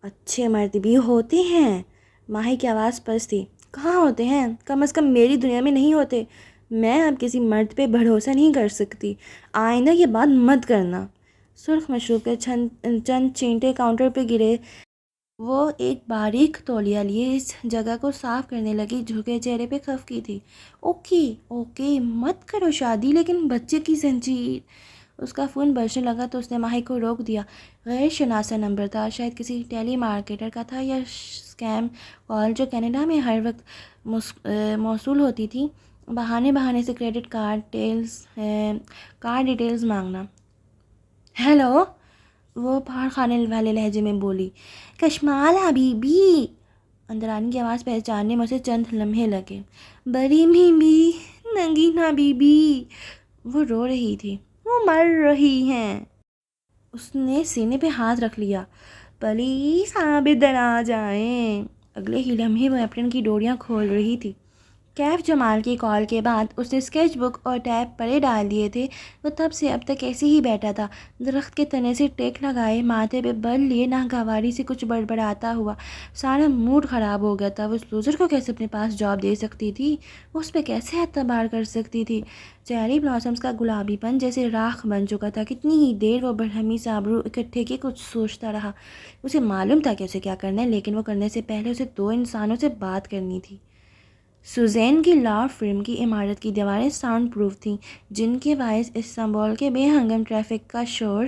اچھے مرد بھی ہوتے ہیں۔ ماہی کی آواز پست تھی۔ کہاں ہوتے ہیں؟ کم از کم میری دنیا میں نہیں ہوتے۔ میں اب کسی مرد پہ بھروسہ نہیں کر سکتی، آئندہ یہ بات مت کرنا۔ سرخ مشروب کے چند چینٹے کاؤنٹر پہ گرے۔ وہ ایک باریک تولیہ لیے اس جگہ کو صاف کرنے لگی، جھکے چہرے پہ خفگی تھی۔ اوکے مت کرو شادی، لیکن بچے کی زنجیر۔ اس کا فون بجنے لگا تو اس نے ماہی کو روک دیا۔ غیر شناسا نمبر تھا، شاید کسی ٹیلی مارکیٹر کا تھا یا اسکیم کال جو کینیڈا میں ہر وقت موصول ہوتی تھی۔ بہانے سے کریڈٹ کارڈ ڈیٹیلز مانگنا۔ ہیلو، وہ پہاڑ خانے والے لہجے میں بولی۔ Kashmala be be. اندرانی کی آواز پہچاننے میں اسے چند لمحے لگے۔ بڑی بی بی، نگینا بی بی۔ وہ رو رہی تھی، وہ مر رہی ہیں۔ اس نے سینے پہ ہاتھ رکھ لیا۔ پلیز آپ ادھر آ جائیں۔ اگلے ہی لمحے وہ ایپرن کی ڈوریاں کھول رہی تھی۔ کیف جمال کی کال کے بعد اس نے اسکیچ بک اور ٹیپ پرے ڈال دیے تھے۔ وہ تب سے اب تک ایسے ہی بیٹھا تھا، درخت کے تنے سے ٹیک لگائے، ماتھے پہ بل لیے، ناگواری سے کچھ بڑبڑاتا ہوا۔ سارا موڈ خراب ہو گیا تھا۔ وہ اس لوزر کو کیسے اپنے پاس جاب دے سکتی تھی؟ وہ اس پہ کیسے اعتبار کر سکتی تھی؟ چیری بلاسمز کا گلابی پن جیسے راکھ بن چکا تھا۔ کتنی ہی دیر وہ برہمی سے آبرو اکٹھے کے کچھ سوچتا رہا۔ اسے معلوم تھا کہ اسے کیا کرنا ہے، لیکن وہ کرنے سے پہلے اسے 2 انسانوں سے بات کرنی تھی۔ سوزین کی لا فرم کی عمارت کی دیواریں ساؤنڈ پروف تھیں، جن کے باعث استنبول کے بے ہنگم ٹریفک کا شور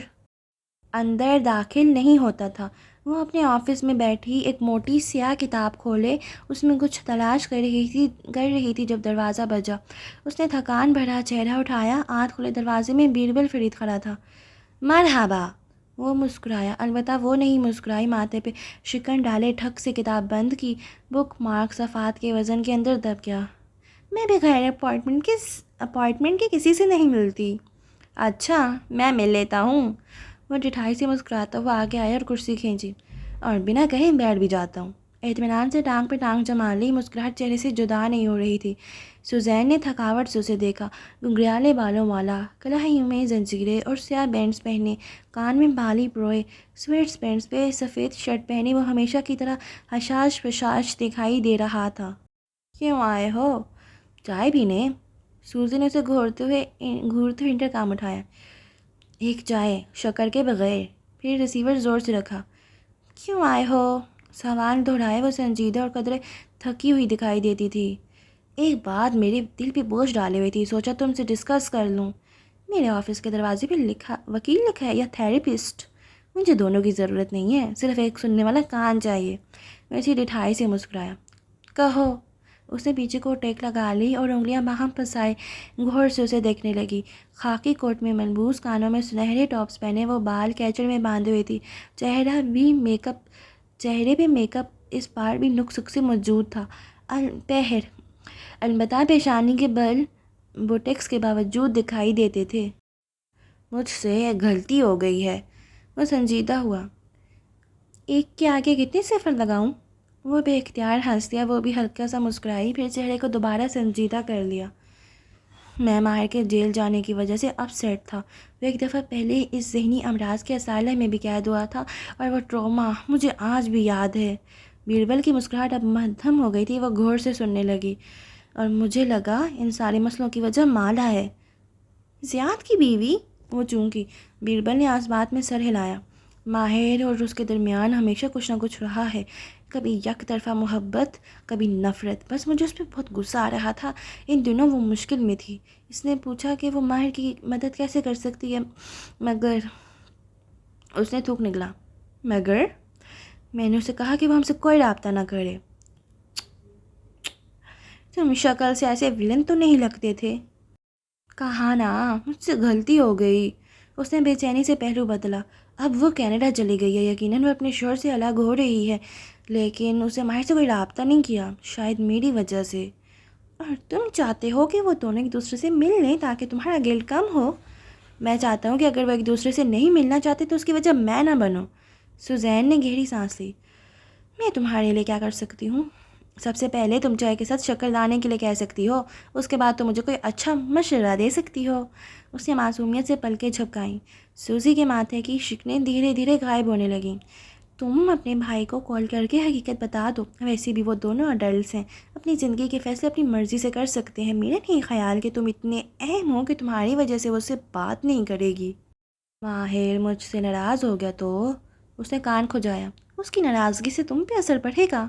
اندر داخل نہیں ہوتا تھا۔ وہ اپنے آفس میں بیٹھی ایک موٹی سیاہ کتاب کھولے اس میں کچھ تلاش کر رہی تھی جب دروازہ بجا۔ اس نے تھکان بھرا چہرہ اٹھایا، آنکھ کھلے دروازے میں بیربل فرید کھڑا تھا۔ مرحبا۔ وہ مسکرایا، البتہ وہ نہیں مسکرائی، ماتھے پہ شکن ڈالے ٹھک سے کتاب بند کی۔ بک مارک صفحات کے وزن کے اندر دب گیا۔ میں بغیر اپارٹمنٹ کے کسی سے نہیں ملتی۔ اچھا، میں مل لیتا ہوں۔ وہ ڈٹھائی سے مسکراتا ہوا آگے آیا اور کرسی کھینچی۔ اور بنا کہیں بیٹھ بھی جاتا ہوں۔ اطمینان سے ٹانگ پہ ٹانگ جما لی، مسکراہٹ چہرے سے جدا نہیں ہو رہی تھی۔ سوزین نے تھکاوٹ سے اسے دیکھا۔ گھگریالے بالوں والا، کلاہیوں میں زنجیریں اور سیاہ بینڈز پہنے، کان میں بالی پروئے، سویٹس پینٹس پہ سفید شرٹ پہنے، وہ ہمیشہ کی طرح حشاش پشاش دکھائی دے رہا تھا۔ کیوں آئے ہو؟ چائے پینے؟ سوزی نے اسے گھورتے ہوئے انٹرکام اٹھایا۔ ایک چائے، شکر کے بغیر۔ پھر ریسیور زور سے رکھا۔ کیوں آئے ہو؟ سوال دہرائے۔ وہ سنجیدہ اور قدرے تھکی ہوئی دکھائی دیتی تھی۔ ایک بات میرے دل پہ بوجھ ڈالے ہوئی تھی، سوچا تم سے ڈسکس کر لوں۔ میرے آفس کے دروازے پہ وکیل لکھا ہے یا تھیراپسٹ؟ مجھے دونوں کی ضرورت نہیں ہے، صرف ایک سننے والا کان چاہیے۔ ویسی ڈٹھائی سے مسکرایا۔ کہو۔ اس نے پیچھے کو ٹیک لگا لی اور انگلیاں باہم پھنسائے غور سے اسے دیکھنے لگی۔ خاکی کوٹ میں ملبوس، کانوں میں سنہرے ٹاپس پہنے، وہ بال کیچڑ میں باندھے ہوئی تھی۔ چہرے پہ میک اپ اس بار بھی نقص سے موجود تھا، البتہ پیشانی کے بل بوٹیکس کے باوجود دکھائی دیتے تھے۔ مجھ سے ایک غلطی ہو گئی ہے۔ وہ سنجیدہ ہوا۔ ایک کے آگے کتنے صفر لگاؤں؟ وہ بے اختیار ہنس دیا۔ وہ بھی ہلکا سا مسکرائی، پھر چہرے کو دوبارہ سنجیدہ کر لیا۔ میں ماہر کے جیل جانے کی وجہ سے اپ سیٹ تھا۔ وہ ایک دفعہ پہلے اس ذہنی امراض کے اسائلم میں بھی قید ہوا تھا، اور وہ ٹراما مجھے آج بھی یاد ہے۔ بیربل کی مسکراہٹ اب مدھم ہو گئی تھی۔ وہ غور سے سننے لگی۔ اور مجھے لگا ان سارے مسئلوں کی وجہ مالا ہے۔ زیاد کی بیوی؟ وہ چونکی۔ بیربل نے آس بات میں سر ہلایا۔ ماہر اور اس کے درمیان ہمیشہ کچھ نہ کچھ رہا ہے، کبھی یک طرفہ محبت، کبھی نفرت۔ بس مجھے اس پہ بہت غصہ آ رہا تھا۔ ان دنوں وہ مشکل میں تھی۔ اس نے پوچھا کہ وہ ماہر کی مدد کیسے کر سکتی ہے، مگر اس نے تھوک نکلا۔ مگر میں نے اسے کہا کہ وہ ہم سے کوئی رابطہ نہ کرے۔ تم شکل سے ایسے ولن تو نہیں لگتے تھے۔ کہا نا، مجھ سے غلطی ہو گئی۔ اس نے بے چینی سے پہلو بدلا۔ اب وہ کینیڈا چلی گئی ہے، یقیناً وہ اپنے شوہر سے الگ ہو رہی ہے، لیکن اسے ماہر سے کوئی رابطہ نہیں کیا، شاید میری وجہ سے۔ اور تم چاہتے ہو کہ وہ دونوں ایک دوسرے سے مل لیں تاکہ تمہارا گلٹ کم ہو؟ میں چاہتا ہوں کہ اگر وہ ایک دوسرے سے نہیں ملنا چاہتے تو اس کی وجہ میں نہ بنوں۔ سوزین نے گہری سانس لی۔ میں تمہارے لیے کیا کر سکتی ہوں؟ سب سے پہلے تم چائے کے ساتھ شکر لانے کے لیے کہہ سکتی ہو، اس کے بعد تم مجھے کوئی اچھا مشورہ دے سکتی ہو۔ اس نے معصومیت سے پلکیں جھپکائیں۔ سوزی کے ماتھے کی شکنیں دھیرے دھیرے غائب ہونے لگیں۔ تم اپنے بھائی کو کال کر کے حقیقت بتا دو، ویسے بھی وہ دونوں اڈلٹس ہیں، اپنی زندگی کے فیصلے اپنی مرضی سے کر سکتے ہیں۔ میرا نہیں خیال کہ تم اتنے اہم ہو کہ تمہاری وجہ سے وہ اس سے بات نہیں کرے گی۔ ماہر مجھ سے ناراض ہو گیا تو؟ اس نے کان کھجایا۔ اس کی ناراضگی سے تم پہ اثر پڑے گا؟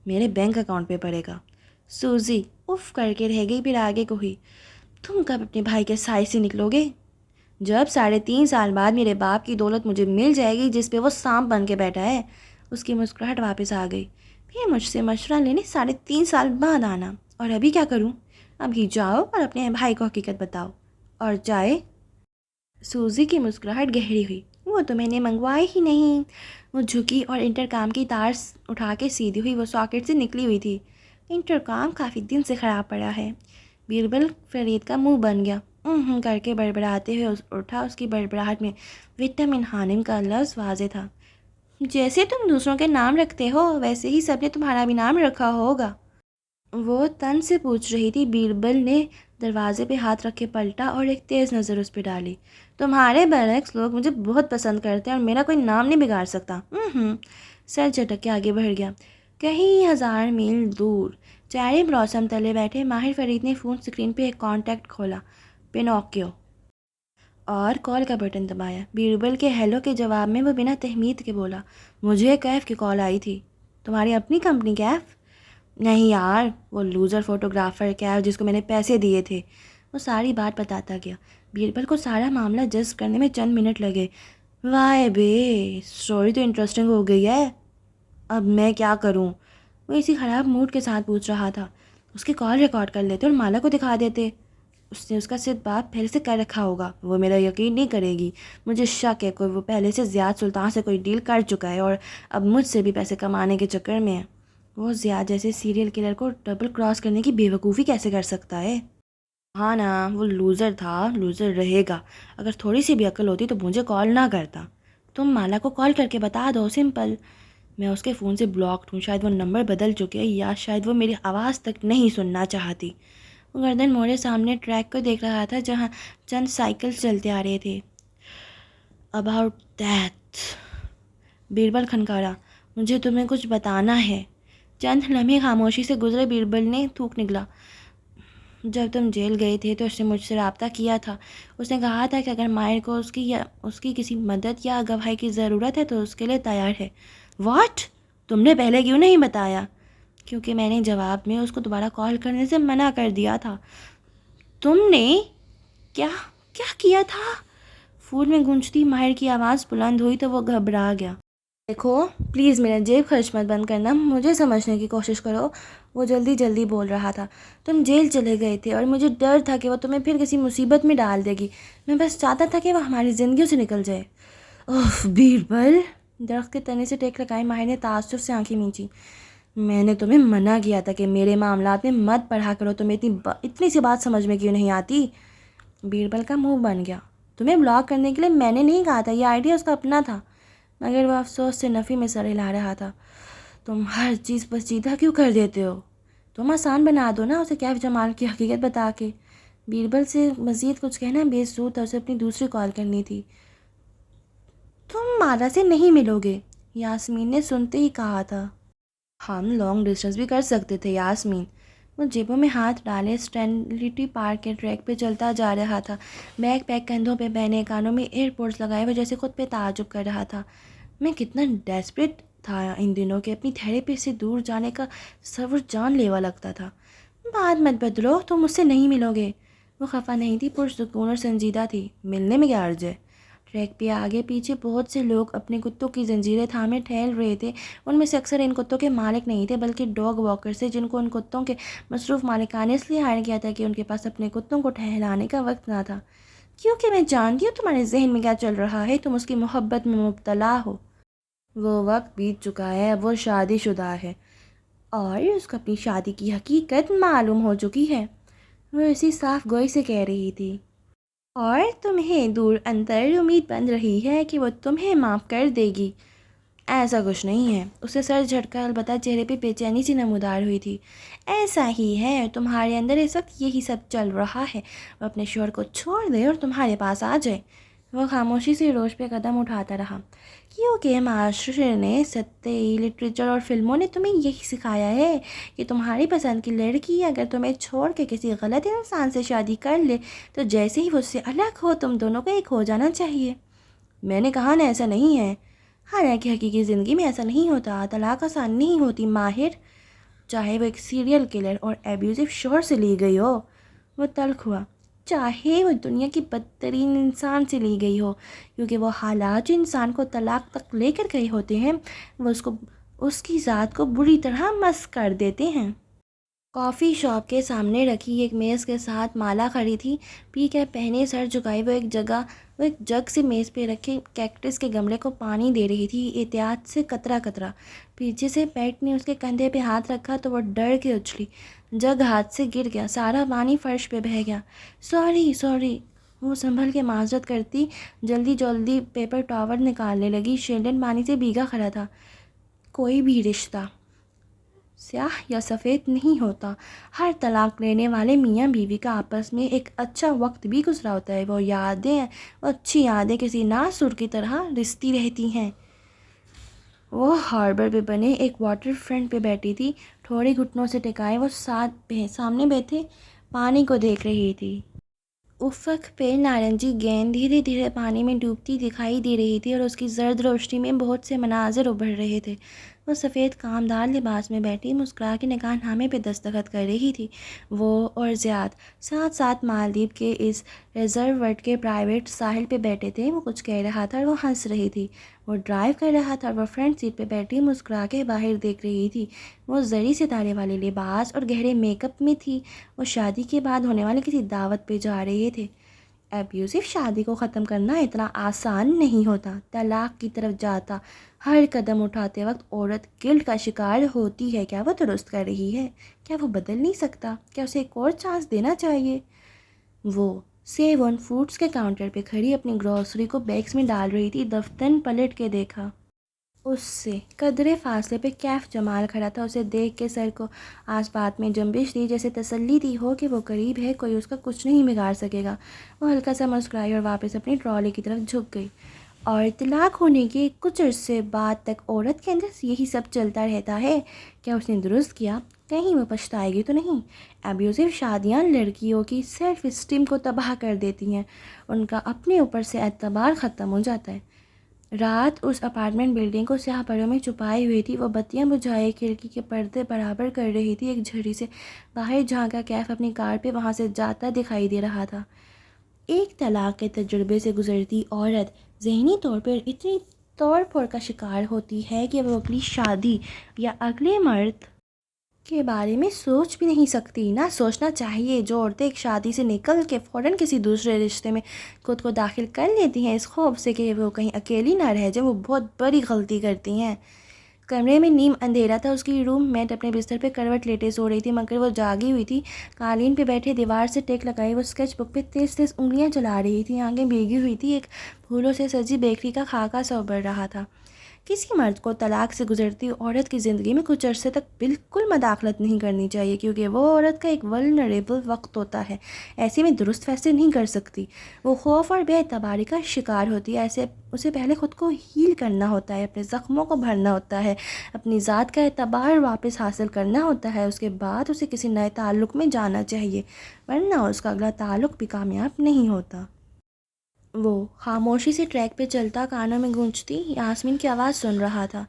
میرے بینک اکاؤنٹ پہ پڑے گا۔ سوزی اف کر کے رہ گئی، پھر آگے کو ہوئی۔ تم کب اپنے بھائی کے سائے سے نکلو گے؟ جب 3.5 سال بعد میرے باپ کی دولت مجھے مل جائے گی جس پہ وہ سانپ بن کے بیٹھا ہے۔ اس کی مسکراہٹ واپس آ گئی۔ پھر مجھ سے مشورہ لینے 3.5 سال بعد آنا۔ اور ابھی کیا کروں؟ ابھی جاؤ اور اپنے بھائی کو حقیقت بتاؤ۔ اور جائے؟ سوزی کی مسکراہٹ گہری ہوئی۔ وہ تو میں نے منگوائی ہی نہیں۔ وہ جھکی اور انٹرکام کی تار اٹھا کے سیدھی ہوئی، وہ ساکٹ سے نکلی ہوئی تھی۔ انٹرکام کافی دن سے خراب پڑا ہے۔ بیربل فرید کا منہ بن گیا۔ کر کے بڑبڑاتے ہوئے اٹھا۔ اس کی بڑبڑاہٹ میں وٹامن خانم کا لفظ واضح تھا۔ جیسے تم دوسروں کے نام رکھتے ہو ویسے ہی سب نے تمہارا بھی نام رکھا ہوگا۔ وہ تن سے پوچھ رہی تھی۔ بیربل نے دروازے پہ ہاتھ رکھ کے پلٹا اور ایک تیز نظر اس پہ ڈالی۔ تمہارے برعکس لوگ مجھے بہت پسند کرتے ہیں اور میرا کوئی نام نہیں بگاڑ سکتا۔ سر جھٹک کے آگے بڑھ گیا۔ کہیں 1000 میل دور چیری بلاسم تلے بیٹھے ماہر فرید نے فون اسکرین پہ ایک کانٹیکٹ کھولا، پینوکیو، اور کال کا بٹن دبایا۔ بیربل کے ہیلو کے جواب میں وہ بنا تہمید کے بولا، مجھے کیف کی کال آئی تھی۔ تمہاری اپنی کمپنی کیف؟ نہیں یار، وہ لوزر فوٹوگرافر کیف جس کو میں نے پیسے دیے تھے۔ وہ ساری بات بتاتا گیا۔ بیربل کو سارا معاملہ جذب کرنے میں چند منٹ لگے۔ وائے بے، اسٹوری تو انٹرسٹنگ ہو گئی ہے، اب میں کیا کروں؟ وہ اسی خراب موڈ کے ساتھ پوچھ رہا تھا۔ اس کی کال ریکارڈ کر لیتے اور مالا کو دکھا دیتے۔ اس نے اس کا صرف بات پہلے سے کر رکھا ہوگا، وہ میرا یقین نہیں کرے گی۔ مجھے شک ہے کوئی وہ پہلے سے زیاد سلطان سے کوئی ڈیل کر چکا ہے اور اب مجھ سے بھی پیسے کمانے کے چکر میں ہے۔ وہ زیاد جیسے سیریل کلر کو ڈبل کراس کرنے کی بے وقوفی کیسے کر سکتا ہے؟ ہاں نا، وہ لوزر تھا، لوزر رہے گا۔ اگر تھوڑی سی بھی عقل ہوتی تو مجھے کال نہ کرتا۔ تم مالا کو کال کر کے بتا دو، سمپل۔ میں اس کے فون سے بلاکڈ ہوں، شاید وہ نمبر بدل چکے یا شاید وہ میری آواز تک نہیں سننا چاہتی۔ وہ گردن موڑے سامنے ٹریک کو دیکھ رہا تھا جہاں چند سائیکلز چلتے آ رہے تھے۔ اباؤٹ دیٹ، بیربل کھنکارا، مجھے تمہیں کچھ بتانا ہے۔ چند لمحے خاموشی سے گزرے۔ بیربل نے تھوک نکلا۔ جب تم جیل گئے تھے تو اس نے مجھ سے رابطہ کیا تھا۔ اس نے کہا تھا کہ اگر ماہر کو اس کی کسی مدد یا گواہی کی ضرورت ہے تو اس کے لیے تیار ہے۔ واٹ؟ تم نے پہلے کیوں نہیں بتایا؟ کیونکہ میں نے جواب میں اس کو دوبارہ کال کرنے سے منع کر دیا تھا۔ تم نے کیا کیا تھا؟ فون میں گونجتی ماہر کی آواز بلند ہوئی تو وہ گھبرا گیا۔ دیکھو پلیز میرا جیب خرچ مت بند کرنا، مجھے سمجھنے کی کوشش کرو۔ وہ جلدی بول رہا تھا۔ تم جیل چلے گئے تھے اور مجھے ڈر تھا کہ وہ تمہیں پھر کسی مصیبت میں ڈال دے گی۔ میں بس چاہتا تھا کہ وہ ہماری زندگیوں سے نکل جائے۔ اوف بیربل، درخت کے تنے سے ٹیک لگائے ماہر نے تعصب سے آنکھیں مینچی۔ میں نے تمہیں منع کیا تھا کہ میرے معاملات میں مت پڑھا کرو، تمہیں اتنی سی بات سمجھ میں کیوں نہیں آتی؟ بیربل کا منہ بن گیا۔ تمہیں بلاک کرنے کے لیے میں نے نہیں کہا تھا، یہ آئیڈیا اس کا اپنا تھا۔ مگر وہ افسوس سے نفی میں سر ہلا رہا تھا۔ تم ہر چیز پر سیدھا کیوں کر دیتے ہو؟ تم آسان بنا دو نا اسے کیف جمال کی حقیقت بتا کے۔ بیربل سے مزید کچھ کہنا بے سود تھا، اسے اپنی دوسری کال کرنی تھی۔ تم مالا سے نہیں ملو گے، یاسمین نے سنتے ہی کہا تھا۔ ہم لانگ ڈسٹنس بھی کر سکتے تھے یاسمین۔ وہ جیبوں میں ہاتھ ڈالے اسٹینلٹی پارک کے ٹریک پہ چلتا جا رہا تھا، بیگ پیک کندھوں پہ پہنے، کانوں میں ایئر پوڈس لگائے وہ جیسے خود پہ تعجب کر رہا تھا۔ میں کتنا ڈیسپریٹ تھا ان دنوں کہ اپنی تھیراپی سے دور جانے کا تصور جان لیوا لگتا تھا۔ بات مت بدلو، تم مجھ سے نہیں ملو گے۔ وہ خفا نہیں تھی، پرسکون اور سنجیدہ تھی۔ ملنے میں کیا عرض ہے؟ ٹریک پہ آگے پیچھے بہت سے لوگ اپنے کتوں کی زنجیریں تھامے ٹہل رہے تھے۔ ان میں سے اکثر ان کتوں کے مالک نہیں تھے بلکہ ڈاگ واکر سے، جن کو ان کتوں کے مصروف مالکان نے اس لیے ہائر کیا تھا کہ ان کے پاس اپنے کتوں کو ٹہلانے کا وقت نہ تھا۔ کیونکہ میں جانتی ہوں تمہارے ذہن میں کیا چل رہا ہے، تم اس کی محبت میں مبتلا ہو۔ وہ وقت بیت چکا ہے، اب وہ شادی شدہ ہے اور اس کو اپنی شادی کی حقیقت معلوم ہو چکی ہے، وہ اسی صاف گوئی سے کہہ رہی تھی۔ اور تمہیں دور اندر امید بن رہی ہے کہ وہ تمہیں معاف کر دے گی۔ ایسا کچھ نہیں ہے، اسے سر جھٹکا، البتہ چہرے پہ بے چینی سی نمودار ہوئی تھی۔ ایسا ہی ہے، تمہارے اندر اس وقت یہی سب چل رہا ہے۔ وہ اپنے شوہر کو چھوڑ دے اور تمہارے پاس آ جائے۔ وہ خاموشی سے روش پہ قدم اٹھاتا رہا۔ کیونکہ معاشرے نے، سطحی لٹریچر اور فلموں نے تمہیں یہی سکھایا ہے کہ تمہاری پسند کی لڑکی اگر تمہیں چھوڑ کے کسی غلط انسان سے شادی کر لے تو جیسے ہی وہ اس سے الگ ہو تم دونوں کو ایک ہو جانا چاہیے۔ میں نے کہا نا ایسا نہیں ہے، حالانکہ حقیقی زندگی میں ایسا نہیں ہوتا۔ طلاق آسان نہیں ہوتی ماہر، چاہے وہ ایک سیریل کلر اور ایبیوزو شوہر سے لی گئی ہو۔ وہ تلخ ہوا۔ چاہے وہ دنیا کی بدترین انسان سے لی گئی ہو، کیونکہ وہ حالات جو انسان کو طلاق تک لے کر گئے ہوتے ہیں وہ اس کی ذات کو بری طرح مس کر دیتے ہیں۔ کافی شاپ کے سامنے رکھی ایک میز کے ساتھ مالا کھڑی تھی، پی کیپ پہنے، سر جھکائے وہ ایک جگ سے میز پہ رکھے کیکٹس کے گملے کو پانی دے رہی تھی، احتیاط سے قطرہ قطرہ۔ پیچھے سے پیٹ نے اس کے کندھے پہ ہاتھ رکھا تو وہ ڈر کے اچھلی، جگ ہاتھ سے گر گیا، سارا پانی فرش پہ بہہ گیا۔ سوری۔ وہ سنبھل کے معذرت کرتی جلدی پیپر ٹاول نکالنے لگی، شیلڈن پانی سے بھیگا کھڑا تھا۔ کوئی بھی رشتہ سیاہ یا سفید نہیں ہوتا، ہر طلاق لینے والے میاں بیوی کا آپس میں ایک اچھا وقت بھی گزرا ہوتا ہے، وہ اچھی یادیں کسی ناسور کی طرح رستی رہتی ہیں۔ وہ ہاربر پہ بنے ایک واٹر فرنٹ پہ بیٹھی تھی، تھوڑے گھٹنوں سے ٹکائے وہ سامنے بیٹھے پانی کو دیکھ رہی تھی۔ افق پہ نارنجی گیند دھیرے دھیرے پانی میں ڈوبتی دکھائی دے رہی تھی اور اس کی زرد روشنی میں بہت سے مناظر ابھر رہے تھے۔ وہ سفید کامدار لباس میں بیٹھی مسکرا کے نکاح نامے پہ دستخط کر رہی تھی۔ وہ اور زیاد ساتھ مالدیپ کے اس ریزورٹ کے پرائیویٹ ساحل پہ بیٹھے تھے۔ وہ کچھ کہہ رہا تھا اور وہ ہنس رہی تھی۔ وہ ڈرائیو کر رہا تھا اور وہ فرنٹ سیٹ پہ بیٹھی مسکرا کے باہر دیکھ رہی تھی۔ وہ زری ستارے والے لباس اور گہرے میک اپ میں تھی۔ وہ شادی کے بعد ہونے والی کسی دعوت پہ جا رہے تھے۔ ایبیوزو شادی کو ختم کرنا اتنا آسان نہیں ہوتا، طلاق کی طرف جاتا ہر قدم اٹھاتے وقت عورت گلٹ کا شکار ہوتی ہے۔ کیا وہ درست کر رہی ہے؟ کیا وہ بدل نہیں سکتا؟ کیا اسے ایک اور چانس دینا چاہیے؟ وہ سیون فوڈس کے کاؤنٹر پہ کھڑی اپنی گروسری کو بیگز میں ڈال رہی تھی۔ دفتن پلٹ کے دیکھا، اس سے قدرے فاصلے پہ کیف جمال کھڑا تھا۔ اسے دیکھ کے سر کو آس پاس میں جنبش دی، جیسے تسلی دی ہو کہ وہ قریب ہے، کوئی اس کا کچھ نہیں بگاڑ سکے گا۔ وہ ہلکا سا مسکرائی اور واپس اپنی ٹرالی کی طرف جھک گئی۔ اور طلاق ہونے کے کچھ عرصے بعد تک عورت کے اندر یہی سب چلتا رہتا ہے۔ کیا اس نے درست کیا؟ کہیں وہ پچھتائے گی تو نہیں؟ ایبیوزو شادیاں لڑکیوں کی سیلف اسٹیم کو تباہ کر دیتی ہیں، ان کا اپنے اوپر سے اعتبار ختم ہو جاتا ہے۔ رات اس اپارٹمنٹ بلڈنگ کو سیاہ پروں میں چھپائی ہوئی تھی۔ وہ بتیاں بجھائے کھڑکی کے پردے برابر کر رہی تھی۔ ایک جھری سے باہر جھانکا کیف اپنی کار پہ وہاں سے جاتا دکھائی دے رہا تھا۔ ایک طلاق کے تجربے سے گزرتی عورت ذہنی طور پر اتنی توڑ پھوڑ کا شکار ہوتی ہے کہ وہ اگلی شادی یا اگلے مرد کے بارے میں سوچ بھی نہیں سکتی۔ نہ سوچنا چاہیے۔ جو عورتیں ایک شادی سے نکل کے فوراً کسی دوسرے رشتے میں خود کو داخل کر لیتی ہیں اس خوف سے کہ وہ کہیں اکیلی نہ رہ جائیں، وہ بہت بڑی غلطی کرتی ہیں۔ کمرے میں نیم اندھیرا تھا۔ اس کی روم میٹ اپنے بستر پہ کروٹ لیٹے سو رہی تھی، مگر وہ جاگی ہوئی تھی۔ قالین پہ بیٹھے دیوار سے ٹیک لگائے وہ اسکیچ بک پہ تیز انگلیاں چلا رہی تھی، آنکھیں بھیگی ہوئی تھی۔ ایک پھولوں سے سجی بیکری کا خاکہ سا ابھر رہا تھا۔ کسی مرد کو طلاق سے گزرتی عورت کی زندگی میں کچھ عرصے تک بالکل مداخلت نہیں کرنی چاہیے، کیونکہ وہ عورت کا ایک ولنریبل وقت ہوتا ہے، ایسے میں درست فیصلے نہیں کر سکتی، وہ خوف اور بے اعتباری کا شکار ہوتی ہے۔ ایسے اسے پہلے خود کو ہیل کرنا ہوتا ہے، اپنے زخموں کو بھرنا ہوتا ہے، اپنی ذات کا اعتبار واپس حاصل کرنا ہوتا ہے، اس کے بعد اسے کسی نئے تعلق میں جانا چاہیے، ورنہ اس کا اگلا تعلق بھی کامیاب نہیں ہوتا۔ وہ خاموشی سے ٹریک پہ چلتا کانوں میں گونجتی یاسمین کی آواز سن رہا تھا۔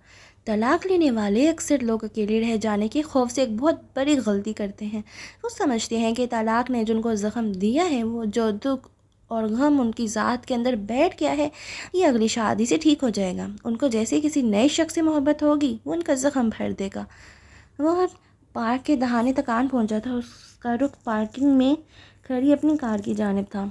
طلاق لینے والے اکثر لوگ اکیلے رہ جانے کے خوف سے ایک بہت بڑی غلطی کرتے ہیں۔ وہ سمجھتے ہیں کہ طلاق نے جن کو زخم دیا ہے، وہ جو دکھ اور غم ان کی ذات کے اندر بیٹھ گیا ہے، یہ اگلی شادی سے ٹھیک ہو جائے گا۔ ان کو جیسے کسی نئے شخص سے محبت ہوگی، وہ ان کا زخم بھر دے گا۔ وہ پارک کے دہانے تک آن پہنچا تھا، اس کا رخ پارکنگ میں کھڑی اپنی کار کی جانب تھا۔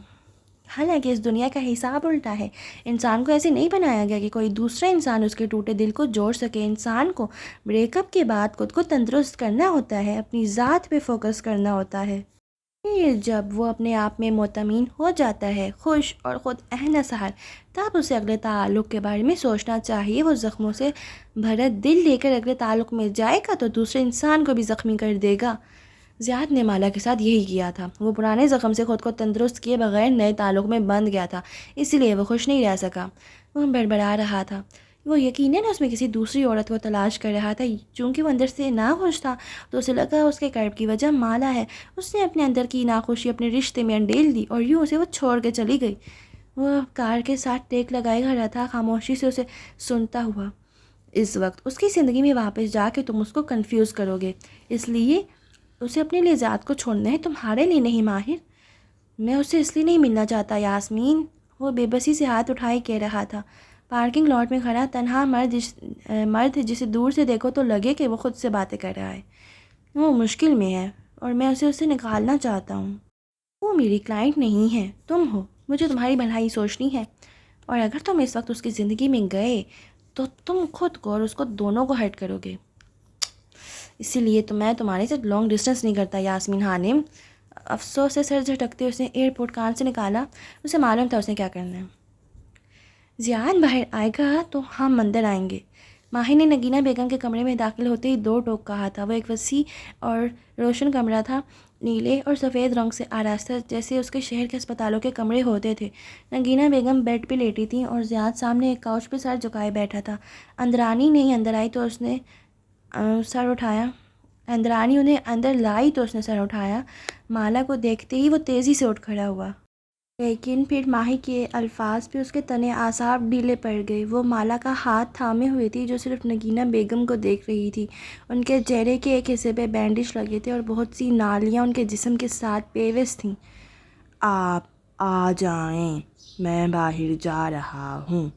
حالانکہ اس دنیا کا حساب الٹا ہے، انسان کو ایسے نہیں بنایا گیا کہ کوئی دوسرا انسان اس کے ٹوٹے دل کو جوڑ سکے۔ انسان کو بریک اپ کے بعد خود کو تندرست کرنا ہوتا ہے، اپنی ذات پہ فوکس کرنا ہوتا ہے۔ پھر جب وہ اپنے آپ میں مطمئن ہو جاتا ہے، خوش اور خود انحصار، تب اسے اگلے تعلق کے بارے میں سوچنا چاہیے۔ وہ زخموں سے بھرا دل لے کر اگلے تعلق میں جائے گا تو دوسرے انسان کو بھی زخمی کر دے گا۔ زیاد نے مالا کے ساتھ یہی کیا تھا، وہ پرانے زخم سے خود کو تندرست کیے بغیر نئے تعلق میں بندھ گیا تھا، اس لیے وہ خوش نہیں رہ سکا۔ وہ بڑبڑا رہا تھا، وہ یقیناً اس میں کسی دوسری عورت کو تلاش کر رہا تھا۔ چونکہ وہ اندر سے ناخوش تھا تو اسے لگا اس کے کرب کی وجہ مالا ہے۔ اس نے اپنے اندر کی ناخوشی اپنے رشتے میں انڈیل دی اور یوں اسے وہ چھوڑ کے چلی گئی۔ وہ کار کے ساتھ ٹیک لگائے کھڑا تھا، خاموشی سے اسے سنتا ہوا۔ اس وقت اس کی زندگی میں واپس جا کے تم اس کو کنفیوز کرو گے، اس لیے اسے اپنے لیے ذات کو چھوڑنا ہے، تمہارے لیے نہیں ماہر۔ میں اسے اس لیے نہیں ملنا چاہتا یاسمین، وہ بے بسی سے ہاتھ اٹھائے کہہ رہا تھا۔ پارکنگ لاٹ میں کھڑا تنہا مرد جسے دور سے دیکھو تو لگے کہ وہ خود سے باتیں کر رہا ہے۔ وہ مشکل میں ہے اور میں اسے نکالنا چاہتا ہوں۔ وہ میری کلائنٹ نہیں ہے، تم ہو، مجھے تمہاری بھلائی سوچنی ہے، اور اگر تم اس وقت اس کی زندگی میں گئے تو تم خود کو اور اس کو دونوں کو ہرٹ کرو گے۔ اسی لیے تو میں تمہارے ساتھ لانگ ڈسٹنس نہیں کرتا یاسمین خانم۔ افسوس سے سر جھٹکتے اس نے ایئرپورٹ کان سے نکالا، اسے معلوم تھا اس نے کیا کرنا ہے۔ زیاد باہر آئے گا تو ہم اندر آئیں گے۔ ماہی نے نگینہ بیگم کے کمرے میں داخل ہوتے ہی دو ٹوک کہا تھا۔ وہ ایک وسیع اور روشن کمرہ تھا، نیلے اور سفید رنگ سے آراستہ، جیسے اس کے شہر کے اسپتالوں کے کمرے ہوتے تھے۔ نگینہ بیگم بیڈ پہ لیٹی تھیں اور زیاد سامنے ایک کاؤچ پہ سر جھکائے بیٹھا تھا۔ اندرانی نہیں اندر آئی تو اس نے سر اٹھایا اندرانی انہیں اندر لائی تو اس نے سر اٹھایا۔ مالا کو دیکھتے ہی وہ تیزی سے اٹھ کھڑا ہوا، لیکن پھر ماہی کے الفاظ پہ اس کے تنے اعصاب ڈھیلے پڑ گئے۔ وہ مالا کا ہاتھ تھامے ہوئے تھی جو صرف نگینہ بیگم کو دیکھ رہی تھی۔ ان کے چہرے کے ایک حصے پہ بینڈیج لگے تھے اور بہت سی نالیاں ان کے جسم کے ساتھ پیوست تھیں۔ آپ آ جائیں، میں باہر جا رہا ہوں،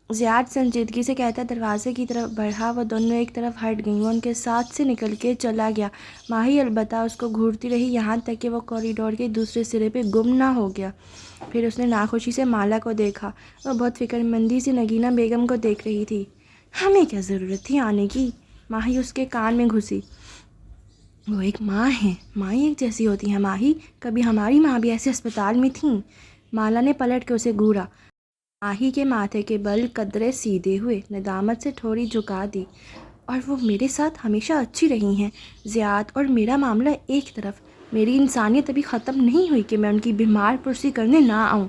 زیاد سنجیدگی سے کہتا دروازے کی طرف بڑھا۔ وہ دونوں ایک طرف ہٹ گئیں، وہ ان کے ساتھ سے نکل کے چلا گیا۔ ماہی البتہ اس کو گھورتی رہی یہاں تک کہ وہ کوریڈور کے دوسرے سرے پہ گم نہ ہو گیا۔ پھر اس نے ناخوشی سے مالا کو دیکھا، وہ بہت فکر مندی سے نگینہ بیگم کو دیکھ رہی تھی۔ ہمیں کیا ضرورت تھی آنے کی؟ ماہی اس کے کان میں گھسی۔ وہ ایک ماں ہے، مائیں ایک جیسی ہوتی ہیں ماہی، کبھی ہماری ماں بھی ایسے اسپتال میں تھیں۔ مالا نے پلٹ کے اسے گھورا۔ ماہی کے ماتھے کے بل قدرے سیدھے ہوئے، ندامت سے تھوڑی جھکا دی۔ اور وہ میرے ساتھ ہمیشہ اچھی رہی ہیں زیاد، اور میرا معاملہ ایک طرف، میری انسانیت ابھی ختم نہیں ہوئی کہ میں ان کی بیمار پرسی کرنے نہ آؤں،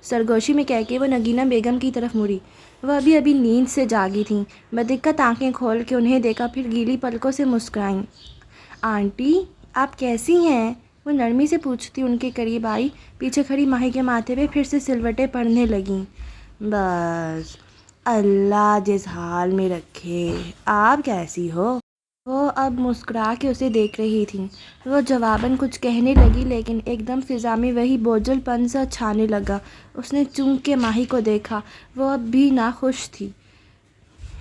سرگوشی میں کہہ کے وہ نگینہ بیگم کی طرف مڑی۔ وہ ابھی نیند سے جاگی تھیں، بدقت آنکھیں کھول کے انہیں دیکھا، پھر گیلی پلکوں سے مسکرائیں۔ آنٹی آپ کیسی ہیں؟ وہ نرمی سے پوچھتی ان کے قریب آئی، پیچھے کھڑی ماہی کے ماتھے پہ پھر سے سلوٹیں پڑنے لگیں۔ بس اللہ جس حال میں رکھے، آپ کیسی ہو؟ وہ اب مسکرا کے اسے دیکھ رہی تھیں۔ وہ جواباً کچھ کہنے لگی، لیکن ایک دم فضا میں وہی بوجھل پن سا چھانے لگا۔ اس نے چونک کے ماہی کو دیکھا، وہ اب بھی ناخوش تھی۔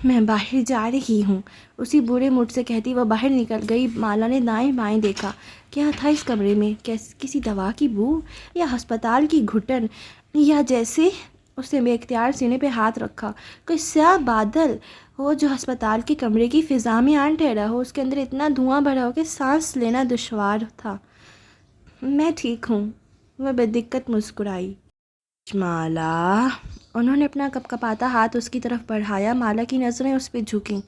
میں باہر جا رہی ہوں، اسی برے موڈ سے کہتی وہ باہر نکل گئی۔ مالا نے دائیں بائیں دیکھا، کیا تھا اس کمرے میں؟ کسی دوا کی بو، یا ہسپتال کی گھٹن، یا جیسے اس نے بے اختیار سینے پہ ہاتھ رکھا، کوئی سیاہ بادل ہو جو ہسپتال کے کمرے کی فضا میں آن ٹھہرا ہو، اس کے اندر اتنا دھواں بھرا ہو کہ سانس لینا دشوار تھا۔ میں ٹھیک ہوں، وہ بے دقت مسکرائی۔ مالا، انہوں نے اپنا کپ کپاتا ہاتھ اس کی طرف بڑھایا۔ مالا کی نظریں اس پہ جھکیں۔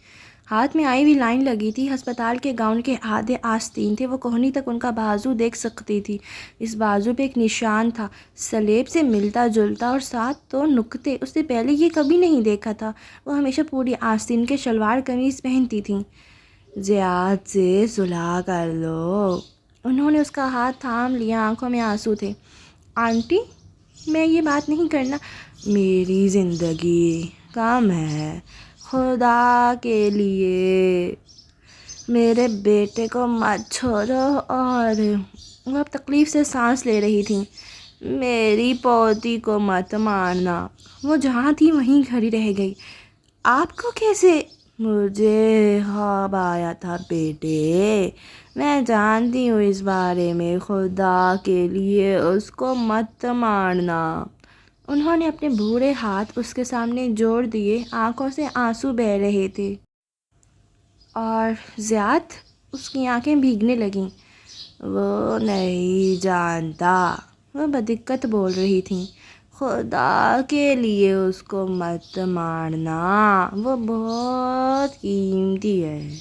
ہاتھ میں آئی ہوئی لائن لگی تھی۔ ہسپتال کے گاؤن کے آدھے آستین تھے، وہ کوہنی تک ان کا بازو دیکھ سکتی تھی۔ اس بازو پہ ایک نشان تھا، سلیب سے ملتا جلتا، اور ساتھ دو نقطے۔ اس نے پہلے یہ کبھی نہیں دیکھا تھا۔ وہ ہمیشہ پوری آستین کے شلوار قمیض پہنتی تھیں۔ زیاد سے صلح کر لو۔ انہوں نے اس کا ہاتھ تھام لیا، آنکھوں میں آنسو تھے۔ آنٹی، میں یہ بات نہیں کرنا۔ میری زندگی کم ہے، خدا کے لیے میرے بیٹے کو مت چھوڑو۔ اور وہ اب تکلیف سے سانس لے رہی تھیں۔ میری پوتی کو مت مارنا۔ وہ جہاں تھی وہیں کھڑی رہ گئی۔ آپ کو کیسے؟ مجھے خواب آیا تھا بیٹے، میں جانتی ہوں اس بارے میں، خدا کے لیے اس کو مت مارنا۔ انہوں نے اپنے بھورے ہاتھ اس کے سامنے جوڑ دیے، آنکھوں سے آنسو بہہ رہے تھے۔ اور زیاد، اس کی آنکھیں بھیگنے لگیں۔ وہ نہیں جانتا، وہ بدقت بول رہی تھیں۔ خدا کے لیے اس کو مت مارنا، وہ بہت قیمتی ہے۔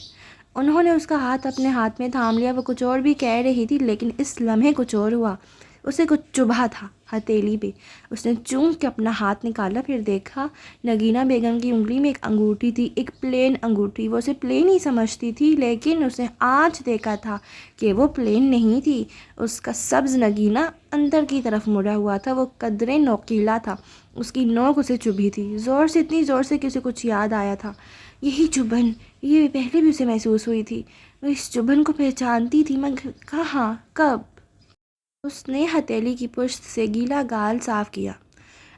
انہوں نے اس کا ہاتھ اپنے ہاتھ میں تھام لیا۔ وہ کچھ اور بھی کہہ رہی تھی، لیکن اس لمحے کچھ اور ہوا۔ اسے کچھ چبھا تھا ہتھیلی پہ۔ اس نے چونک کے اپنا ہاتھ نکالا، پھر دیکھا نگینہ بیگم کی انگلی میں ایک انگوٹھی تھی، ایک پلین انگوٹھی۔ وہ اسے پلین ہی سمجھتی تھی، لیکن اس نے آج دیکھا تھا کہ وہ پلین نہیں تھی۔ اس کا سبز نگینہ اندر کی طرف مڑا ہوا تھا، وہ قدرے نوکیلا تھا۔ اس کی نوک اسے چبھی تھی، زور سے، اتنی زور سے کہ اسے کچھ یاد آیا تھا۔ یہی چبھن، یہ پہلے بھی اسے محسوس ہوئی تھی۔ وہ اس چبھن کو پہچانتی تھی، مگر کہاں، کب؟ اس نے ہتھیلی کی پشت سے گیلا گال صاف کیا۔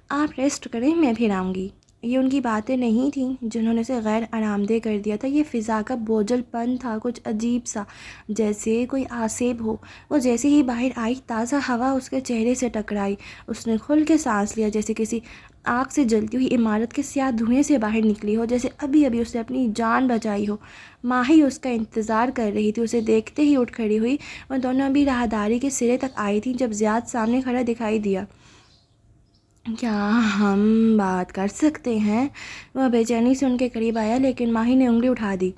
آپ ریسٹ کریں، میں پھر آؤں گی۔ یہ ان کی باتیں نہیں تھیں جنہوں نے اسے غیر آرام دہ کر دیا تھا، یہ فضا کا بوجھل پن تھا، کچھ عجیب سا، جیسے کوئی آسیب ہو۔ وہ جیسے ہی باہر آئی، تازہ ہوا اس کے چہرے سے ٹکرائی۔ اس نے کھل کے سانس لیا، جیسے کسی آگ سے جلتی ہوئی عمارت کے سیاہ دھوئیں سے باہر نکلی ہو، جیسے ابھی ابھی اس نے اپنی جان بچائی ہو۔ ماہی اس کا انتظار کر رہی تھی، اسے دیکھتے ہی اٹھ کھڑی ہوئی۔ وہ دونوں ابھی راہداری کے سرے تک آئی تھیں جب زیاد سامنے کھڑا دکھائی دیا۔ کیا ہم بات کر سکتے ہیں؟ وہ بے چینی سے ان کے قریب آیا، لیکن ماہی نے انگلی اٹھا دی۔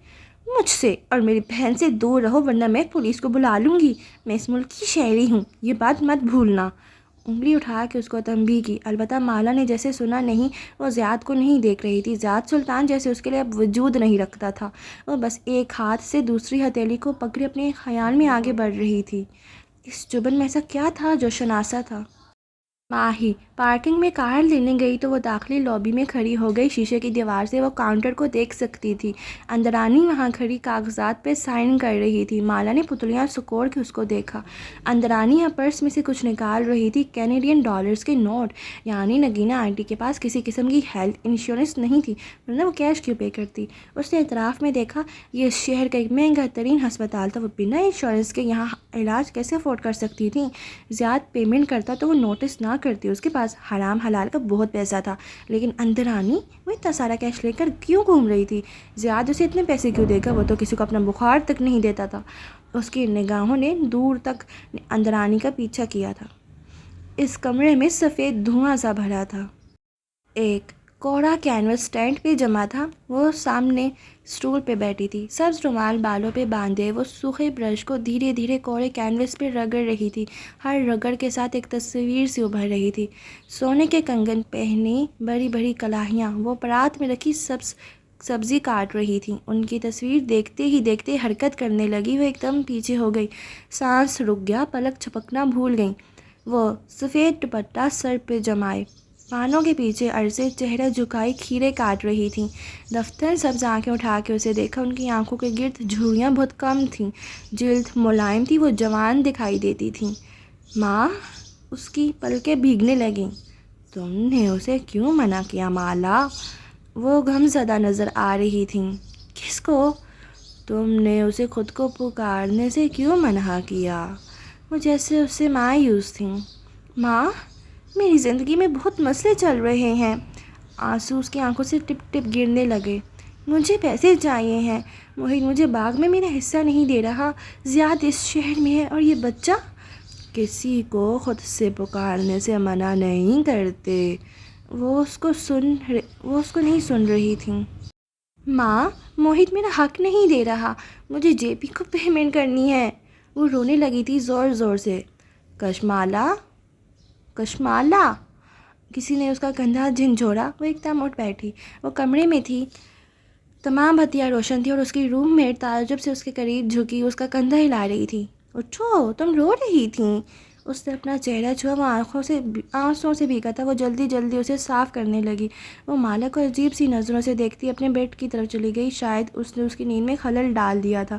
مجھ سے اور میری بہن سے دور رہو، ورنہ میں پولیس کو بلا لوں گی۔ میں اس ملک کی شہری ہوں، یہ بات مت بھولنا۔ انگلی اٹھا کے اس کو تنبیہ کی۔ البتہ مالا نے جیسے سنا نہیں، وہ زیاد کو نہیں دیکھ رہی تھی۔ زیاد سلطان جیسے اس کے لیے اب وجود نہیں رکھتا تھا۔ وہ بس ایک ہاتھ سے دوسری ہتھیلی کو پکڑے اپنے خیال میں آگے بڑھ رہی تھی۔ اس چبھن میں ایسا کیا تھا جو شناسا تھا؟ ماہی پارکنگ میں کار لینے گئی تو وہ داخلی لابی میں کھڑی ہو گئی۔ شیشے کی دیوار سے وہ کاؤنٹر کو دیکھ سکتی تھی۔ اندرانی وہاں کھڑی کاغذات پہ سائن کر رہی تھی۔ مالا نے پتلیاں سکوڑ کے اس کو دیکھا۔ اندرانی پرس میں سے کچھ نکال رہی تھی، کینیڈین ڈالرز کے نوٹ۔ یعنی نگینہ آنٹی کے پاس کسی قسم کی ہیلتھ انشورنس نہیں تھی، ورنہ وہ کیش کیوں پے کرتی؟ اس نے اطراف میں دیکھا، یہ اس شہر کا ایک مہنگا ترین ہسپتال تھا، وہ بنا انشورنس کے یہاں علاج کیسے افورڈ کر سکتی تھیں؟ زیاد پیمنٹ کرتا تو وہ نوٹس نہ کرتی، اس کے پاس حرام حلال کا بہت پیسہ تھا، لیکن اندرانی وہ اتنا سارا کیش لے کر کیوں گھوم رہی تھی؟ زیاد اسے اتنے پیسے کیوں دے گا؟ وہ تو کسی کو اپنا بخار تک نہیں دیتا تھا۔ اس کی نگاہوں نے دور تک اندرانی کا پیچھا کیا تھا۔ اس کمرے میں سفید دھواں سا بھرا تھا۔ ایک کوڑا کینوس اسٹینڈ پہ جمع تھا، وہ سامنے اسٹول پہ بیٹھی تھی، سبز رومال بالوں پہ باندھے۔ وہ سوکھے برش کو دھیرے دھیرے کوڑے کینوس پہ رگڑ رہی تھی، ہر رگڑ کے ساتھ ایک تصویر سی ابھر رہی تھی۔ سونے کے کنگن پہنی بڑی بڑی کلاہیاں وہ پرات میں رکھی سبزی کاٹ رہی تھیں۔ ان کی تصویر دیکھتے ہی دیکھتے حرکت کرنے لگی، وہ ایک دم پیچھے ہو گئی، سانس رک گیا، پلک چھپکنا بھول گئیں۔ وہ سفید دوپٹہ سر پہ جمائے، کانوں کے پیچھے عرضے چہرہ جھکائی کھیرے کاٹ رہی تھیں۔ دفتر سبز آنکھیں اٹھا کے اسے دیکھا، ان کی آنکھوں کے گرد جھریاں بہت کم تھیں، جلد ملائم تھی، وہ جوان دکھائی دیتی تھیں۔ ماں، اس کی پلکیں بھیگنے لگیں۔ تم نے اسے کیوں منع کیا مالا؟ وہ غمزدہ نظر آ رہی تھیں۔ کس کو؟ تم نے اسے خود کو پکارنے سے کیوں منع کیا؟ وہ جیسے اس سے مایوس تھیں۔ ماں، میری زندگی میں بہت مسئلے چل رہے ہیں۔ آنسو اس کی آنکھوں سے ٹپ ٹپ گرنے لگے۔ مجھے پیسے چاہیے ہیں، موہت مجھے باغ میں میرا حصہ نہیں دے رہا، زیاد اس شہر میں ہے، اور یہ بچہ کسی کو خود سے پکارنے سے منع نہیں کرتے۔ وہ اس کو نہیں سن رہی تھیں۔ ماں، موہت میرا حق نہیں دے رہا، مجھے جے پی کو پیمنٹ کرنی ہے۔ وہ رونے لگی تھی زور زور سے۔ کشمالا، کشمالا، کسی نے اس کا کندھا جھنجھوڑا۔ وہ ایک دم اٹھ بیٹھی۔ وہ کمرے میں تھی، تمام بتیاں روشن تھیں اور اس کی روم میٹ تعجب سے اس کے قریب جھکی اس کا کندھا ہلا رہی تھی۔ اٹھو، تم رو رہی تھیں۔ اس نے اپنا چہرہ چھوا، وہ آنسوں سے بھیگا تھا۔ وہ جلدی جلدی اسے صاف کرنے لگی۔ وہ مالا کو عجیب سی نظروں سے دیکھتی اپنے بیڈ کی طرف چلی گئی۔ شاید اس نے اس کی نیند میں خلل ڈال دیا تھا۔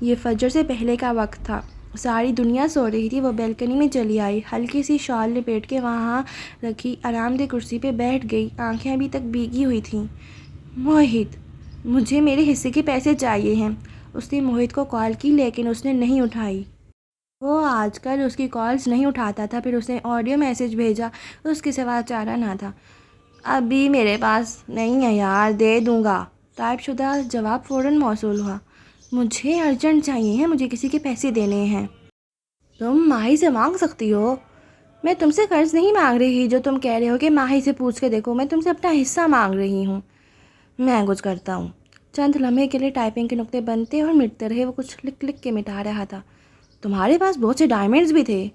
یہ فجر سے پہلے کا وقت تھا، ساری دنیا سو رہی تھی۔ وہ بیلکنی میں چلی آئی، ہلکی سی شال لپیٹ کے وہاں رکھی آرام دہ کرسی پہ بیٹھ گئی۔ آنکھیں ابھی تک بھیگی ہوئی تھیں۔ موہت، مجھے میرے حصے کے پیسے چاہیے ہیں۔ اس نے موہت کو کال کی لیکن اس نے نہیں اٹھائی۔ وہ آج کل اس کی کالز نہیں اٹھاتا تھا۔ پھر اس نے آڈیو میسج بھیجا، اس کے سوا چارہ نہ تھا۔ ابھی میرے پاس نہیں ہے یار، دے دوں گا۔ ٹائپ شدہ جواب فوراً موصول ہوا۔ مجھے ارجنٹ چاہیے ہیں، مجھے کسی کے پیسے دینے ہیں۔ تم ماہی سے مانگ سکتی ہو۔ میں تم سے قرض نہیں مانگ رہی جو تم کہہ رہے ہو کہ ماہی سے پوچھ کے دیکھو۔ میں تم سے اپنا حصہ مانگ رہی ہوں۔ میں کچھ کرتا ہوں۔ چند لمحے کے لیے ٹائپنگ کے نقطے بنتے اور مٹتے رہے۔ وہ کچھ لکھ لکھ کے مٹا رہا تھا۔ تمہارے پاس بہت سے ڈائمنڈز بھی تھے،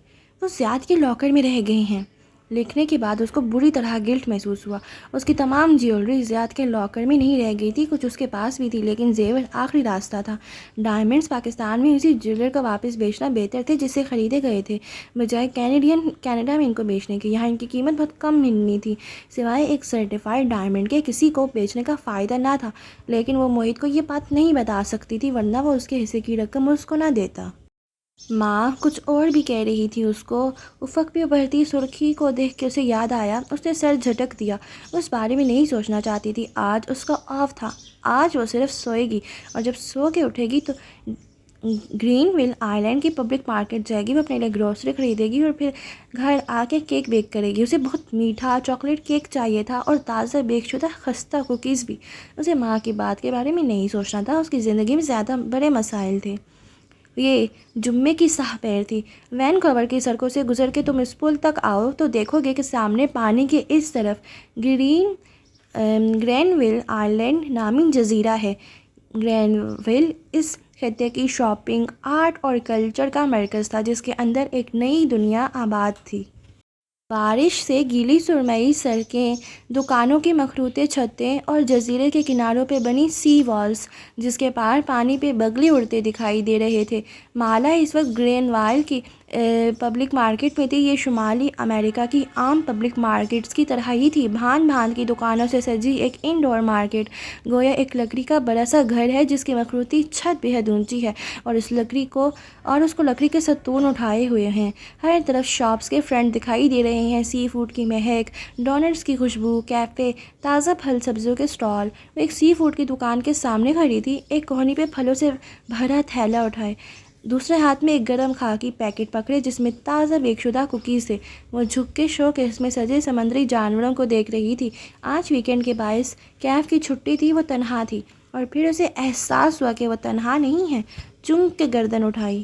وہ زیاد کے لاکر میں رہ گئے ہیں۔ لکھنے کے بعد اس کو بری طرح گلٹ محسوس ہوا۔ اس کی تمام جیولری زیاد کے لاکر میں نہیں رہ گئی تھی، کچھ اس کے پاس بھی تھی لیکن زیور آخری راستہ تھا۔ ڈائمنڈز پاکستان میں اسی جیولر کو واپس بیچنا بہتر تھے جس سے خریدے گئے تھے، بجائے کینیڈا میں ان کو بیچنے کے۔ یہاں ان کی قیمت بہت کم ملنی تھی، سوائے ایک سرٹیفائڈ ڈائمنڈ کے کسی کو بیچنے کا فائدہ نہ تھا۔ لیکن وہ موہت کو یہ بات نہیں بتا سکتی تھی، ورنہ وہ اس کے حصے کی رقم اس کو نہ دیتا۔ ماں کچھ اور بھی کہہ رہی تھی۔ اس کو افق پہ ابھرتی سرخی کو دیکھ کے اسے یاد آیا۔ اس نے سر جھٹک دیا۔ وہ اس بارے میں نہیں سوچنا چاہتی تھی۔ آج اس کا آف تھا، آج وہ صرف سوئے گی، اور جب سو کے اٹھے گی تو گرین ویل آئی لینڈ کی پبلک مارکیٹ جائے گی۔ وہ اپنے لیے گروسری خریدے گی اور پھر گھر آ کے کیک بیک کرے گی۔ اسے بہت میٹھا چاکلیٹ کیک چاہیے تھا اور تازہ بیک شدہ خستہ کوکیز بھی۔ اسے ماں کی بات کے بارے میں نہیں سوچنا تھا، اس کی زندگی میں زیادہ بڑے مسائل تھے۔ یہ جمعے کی سہ پیر تھی۔ وینکوور کی سڑکوں سے گزر کے تم اس پل تک آؤ تو دیکھو گے کہ سامنے پانی کے اس طرف گرینویل آئی لینڈ نامی جزیرہ ہے۔ گرینویل اس خطے کی شاپنگ، آرٹ اور کلچر کا مرکز تھا جس کے اندر ایک نئی دنیا آباد تھی۔ بارش سے گیلی سرمئی سڑکیں، دکانوں کی مخروطے چھتیں اور جزیرے کے کناروں پہ بنی سی والز جس کے پار پانی پہ بگلے اڑتے دکھائی دے رہے تھے۔ مالا اس وقت گرین وائل کی پبلک مارکیٹ میں تھی۔ یہ شمالی امریکہ کی عام پبلک مارکیٹس کی طرح ہی تھی، بھان بھان کی دکانوں سے سجی ایک انڈور مارکیٹ، گویا ایک لکڑی کا بڑا سا گھر ہے جس کی مخروطی چھت بے حد اونچی ہے اور اس کو لکڑی کے ستون اٹھائے ہوئے ہیں۔ ہر طرف شاپس کے فرنٹ دکھائی دے رہے ہیں، سی فوڈ کی مہک، ڈونٹس کی خوشبو، کیفے، تازہ پھل سبزیوں کے سٹال۔ وہ ایک سی فوڈ کی دکان کے سامنے کھڑی تھی، ایک کوہنی پہ پھلوں سے بھرا تھیلا اٹھائے، دوسرے ہاتھ میں ایک گرم خاکی پیکٹ پکڑے جس میں تازہ بیک شدہ کوکیز تھے۔ وہ جھک کے شو کیس میں سجے سمندری جانوروں کو دیکھ رہی تھی۔ آج ویکینڈ کے باعث کیف کی چھٹی تھی، وہ تنہا تھی، اور پھر اسے احساس ہوا کہ وہ تنہا نہیں ہے۔ چونک کے گردن اٹھائی۔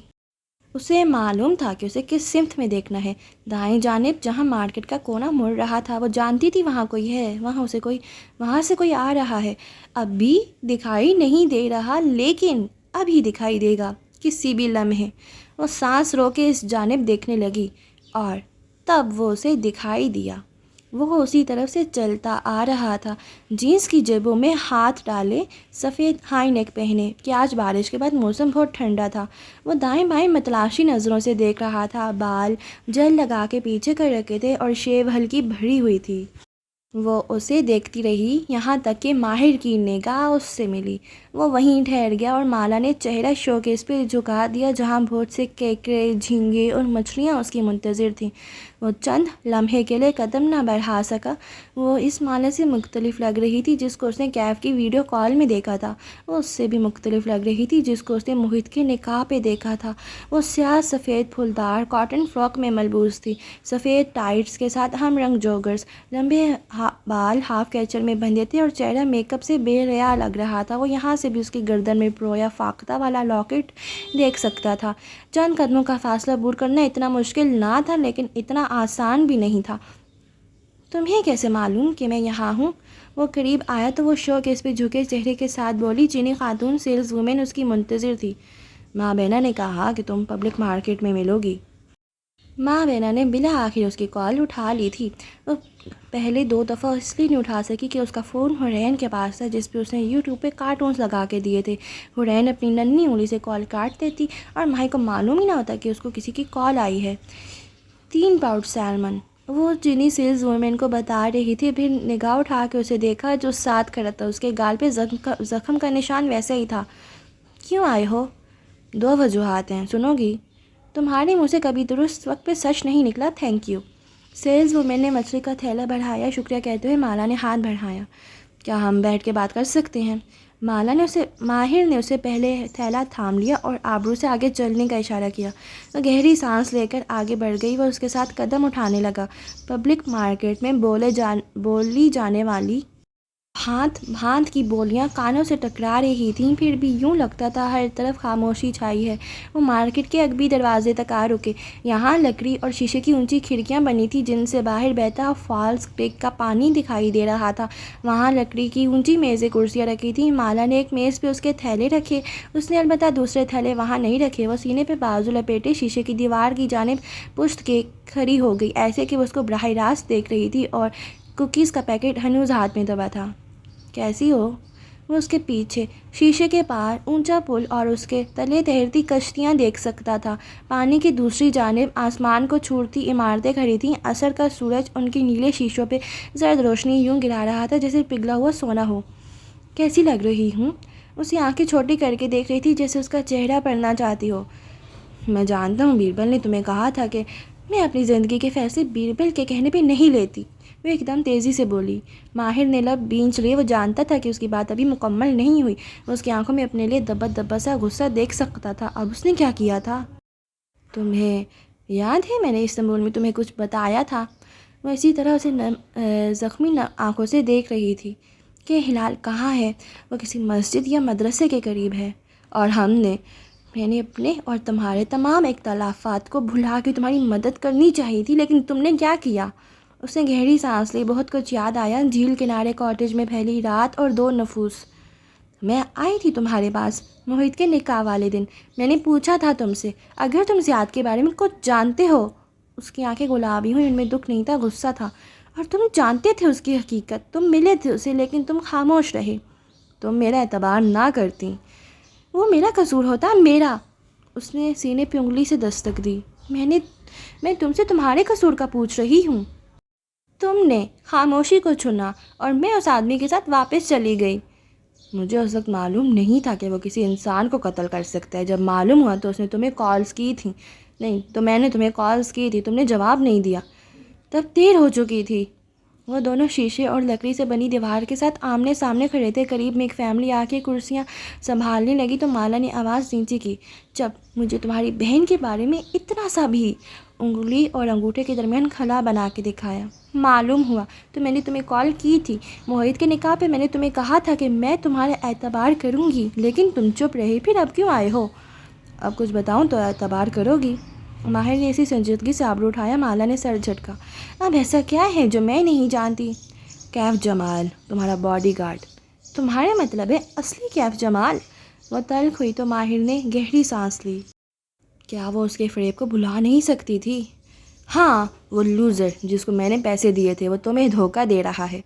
اسے معلوم تھا کہ اسے کس سمت میں دیکھنا ہے، دائیں جانب جہاں مارکیٹ کا کونا مڑ رہا تھا۔ وہ جانتی تھی وہاں کوئی ہے، وہاں سے کوئی آ رہا ہے۔ ابھی دکھائی نہیں دے رہا لیکن ابھی دکھائی دے گا کسی بھی لمحے۔ وہ سانس رو کے اس جانب دیکھنے لگی اور تب وہ اسے دکھائی دیا۔ وہ اسی طرف سے چلتا آ رہا تھا، جینس کی جیبوں میں ہاتھ ڈالے، سفید ہائی نیک پہنے کہ آج بارش کے بعد موسم بہت ٹھنڈا تھا۔ وہ دائیں بائیں متلاشی نظروں سے دیکھ رہا تھا، بال جل لگا کے پیچھے کر رکھے تھے اور شیو ہلکی بھری ہوئی تھی۔ وہ اسے دیکھتی رہی یہاں تک کہ ماہر کی نگاہ اس سے ملی۔ وہ وہیں ٹھہر گیا اور مالا نے چہرہ شو کیس پہ جھکا دیا جہاں بہت سے کیکڑے، جھینگے اور مچھلیاں اس کی منتظر تھیں۔ وہ چند لمحے کے لیے قدم نہ بڑھا سکا۔ وہ اس مالا سے مختلف لگ رہی تھی جس کو اس نے کیف کی ویڈیو کال میں دیکھا تھا۔ وہ اس سے بھی مختلف لگ رہی تھی جس کو اس نے محیط کے نکاح پہ دیکھا تھا۔ وہ سیاہ سفید پھولدار کاٹن فراک میں ملبوس تھی، سفید ٹائٹس کے ساتھ ہم رنگ جوگرز، لمبے بال ہاف کیچر میں بندھے تھے اور چہرہ میک اپ سے بے ریا لگ رہا تھا۔ وہ یہاں سے بھی اس کی گردن میں پرو یا فاختہ والا لاکٹ دیکھ سکتا تھا۔ چند قدموں کا فاصلہ عبور کرنا اتنا مشکل نہ تھا لیکن اتنا آسان بھی نہیں تھا۔ تمہیں کیسے معلوم کہ میں یہاں ہوں؟ وہ قریب آیا تو وہ شو کیس پہ جھکے چہرے کے ساتھ بولی۔ چینی خاتون سیلز وومن اس کی منتظر تھی۔ ماں بینا نے کہا کہ تم پبلک مارکیٹ میں ملو گی۔ ماں بینا نے بلا آخر اس کی کال اٹھا لی تھی۔ وہ پہلے 2 دفعہ اس لیے نہیں اٹھا سکی کہ اس کا فون حورین کے پاس تھا جس پہ اس نے یوٹیوب پہ کارٹونز لگا کے دیے تھے۔ حورین اپنی ننھی انگلی سے کال کاٹ دیتی اور ماہی کو معلوم ہی نہ ہوتا کہ اس کو کسی کی کال آئی ہے۔ 3 پاؤڈ سیلمن، وہ چینی سیلز وومن کو بتا رہی تھی، پھر نگاہ اٹھا کے اسے دیکھا جو ساتھ کھڑا تھا۔ اس کے گال پہ زخم کا نشان ویسے ہی تھا۔ کیوں آئے ہو؟ 2 وجوہات ہیں، سنو گی؟ تمہارے منہ سے کبھی درست وقت پہ سچ نہیں نکلا، تھینک یو۔ سیلز وومن نے مچھلی کا تھیلا بڑھایا، شکریہ کہتے ہوئے مالا نے ہاتھ بڑھایا۔ کیا ہم بیٹھ کے بات کر سکتے ہیں؟ ماہر نے اسے پہلے تھیلا تھام لیا اور آبرو سے آگے چلنے کا اشارہ کیا۔ وہ گہری سانس لے کر آگے بڑھ گئی۔ وہ اس کے ساتھ قدم اٹھانے لگا۔ پبلک مارکیٹ میں بولی جانے والی بھانت کی بولیاں کانوں سے ٹکرا رہی تھیں، پھر بھی یوں لگتا تھا ہر طرف خاموشی چھائی ہے۔ وہ مارکیٹ کے عقبی دروازے تک آ رکے۔ یہاں لکڑی اور شیشے کی اونچی کھڑکیاں بنی تھیں جن سے باہر بہتا فالس کریک کا پانی دکھائی دے رہا تھا۔ وہاں لکڑی کی اونچی میزیں کرسیاں رکھی تھیں۔ مالا نے ایک میز پہ اس کے تھیلے رکھے، اس نے البتہ دوسرے تھیلے وہاں نہیں رکھے۔ وہ سینے پہ بازو لپیٹے شیشے کی دیوار کی جانب پشت کے کھڑی ہو گئی، ایسے کہ وہ اس کو براہ راست دیکھ رہی تھی، اور کوکیز کا پیکٹ ہنوز ہاتھ میں دبا تھا۔ کیسی ہو؟ وہ اس کے پیچھے شیشے کے پار اونچا پل اور اس کے تلے تیرتی کشتیاں دیکھ سکتا تھا۔ پانی کی دوسری جانب آسمان کو چھوڑتی عمارتیں کھڑی تھیں۔ عصر کا سورج ان کی نیلے شیشوں پہ زرد روشنی یوں گرا رہا تھا جیسے پگھلا ہوا سونا ہو۔ کیسی لگ رہی ہوں؟ اسی آنکھیں چھوٹی کر کے دیکھ رہی تھی جیسے اس کا چہرہ پڑھنا چاہتی ہو۔ میں جانتا ہوں بیربل نے تمہیں کہا تھا کہ میں اپنی زندگی کے فیصلے بیربل کے کہنے پہ نہیں لیتی، وہ ایک دم تیزی سے بولی۔ ماہر نے لب بینچ لیے۔ وہ جانتا تھا کہ اس کی بات ابھی مکمل نہیں ہوئی۔ وہ اس کی آنکھوں میں اپنے لیے دبا سا غصہ دیکھ سکتا تھا۔ اب اس نے کیا کیا تھا؟ تمہیں یاد ہے میں نے استنبول میں تمہیں کچھ بتایا تھا؟ وہ اسی طرح اسے زخمی آنکھوں سے دیکھ رہی تھی کہ ہلال کہاں ہے؟ وہ کسی مسجد یا مدرسے کے قریب ہے، اور میں نے اپنے اور تمہارے تمام اختلافات کو بھلا کے تمہاری مدد کرنی چاہیے تھی، لیکن تم نے کیا کیا؟ اس نے گہری سانس لی۔ بہت کچھ یاد آیا، جھیل کنارے کاٹیج میں پہلی رات اور 2 نفوس۔ میں آئی تھی تمہارے پاس محیط کے نکاح والے دن۔ میں نے پوچھا تھا تم سے اگر تم زیاد کے بارے میں کچھ جانتے ہو۔ اس کی آنکھیں گلابی ہوئیں، ان میں دکھ نہیں تھا، غصہ تھا۔ اور تم جانتے تھے اس کی حقیقت، تم ملے تھے اسے، لیکن تم خاموش رہے۔ تم میرا اعتبار نہ کرتی۔ وہ میرا قصور ہوتا، میرا۔ اس نے سینے پہ انگلی سے دستک دی۔ میں تم سے تمہارے قصور کا پوچھ رہی ہوں۔ تم نے خاموشی کو چنا اور میں اس آدمی کے ساتھ واپس چلی گئی۔ مجھے اس وقت معلوم نہیں تھا کہ وہ کسی انسان کو قتل کر سکتا ہے۔ جب معلوم ہوا تو اس نے تمہیں کالز کی تھیں۔ نہیں تو میں نے تمہیں کالز کی تھی، تم نے جواب نہیں دیا۔ تب دیر ہو چکی تھی۔ وہ دونوں شیشے اور لکڑی سے بنی دیوار کے ساتھ آمنے سامنے کھڑے تھے۔ قریب میں ایک فیملی آ کے کرسیاں سنبھالنے لگی تو مالا نے آواز نیچی کی، جب مجھے تمہاری بہن کے بارے میں اتنا سا بھی، انگلی اور انگوٹھے کے درمیان خلا بنا کے دکھایا، معلوم ہوا تو میں نے تمہیں کال کی تھی۔ محیط کے نکاح پہ میں نے تمہیں کہا تھا کہ میں تمہارا اعتبار کروں گی، لیکن تم چپ رہی۔ پھر اب کیوں آئے ہو؟ اب کچھ بتاؤں تو اعتبار کرو گی؟ ماہر نے اسی سنجیدگی سے آبرو اٹھایا۔ مالا نے سر جھٹکا۔ اب ایسا کیا ہے جو میں نہیں جانتی؟ کیف جمال، تمہارا باڈی گارڈ۔ تمہارا مطلب ہے اصلی کیف جمال؟ وہ تلخ ہوئی تو ماہر نے گہری سانس لی۔ کیا وہ اس کے فریب کو بھلا نہیں سکتی تھی؟ ہاں، وہ لوزر جس کو میں نے پیسے دیے تھے، وہ تمہیں دھوکہ دے رہا ہے۔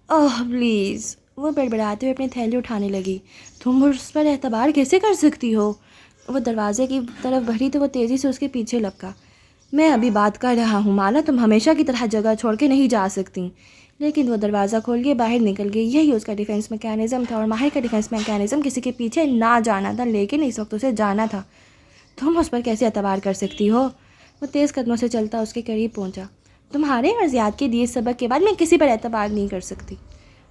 اوہ پلیز، وہ بڑبڑاتے ہوئے اپنے تھیلے اٹھانے لگی۔ تم اس پر اعتبار کیسے کر سکتی ہو؟ وہ دروازے کی طرف بڑھی تو وہ تیزی سے اس کے پیچھے لپکا۔ میں ابھی بات کر رہا ہوں مالا، تم ہمیشہ کی طرح جگہ چھوڑ کے نہیں جا سکتی۔ لیکن وہ دروازہ کھول کے باہر نکل گئی۔ یہی اس کا ڈیفینس میکینزم تھا، اور ماہر کا ڈیفینس میکینزم کسی کے پیچھے نہ جانا تھا، لیکن اس وقت اسے جانا تھا۔ تم اس پر کیسے اعتبار کر سکتی ہو؟ وہ تیز قدموں سے چلتا اس کے قریب پہنچا۔ تمہارے اور زیاد کے دیے سبق کے بعد میں کسی پر اعتبار نہیں کر سکتی۔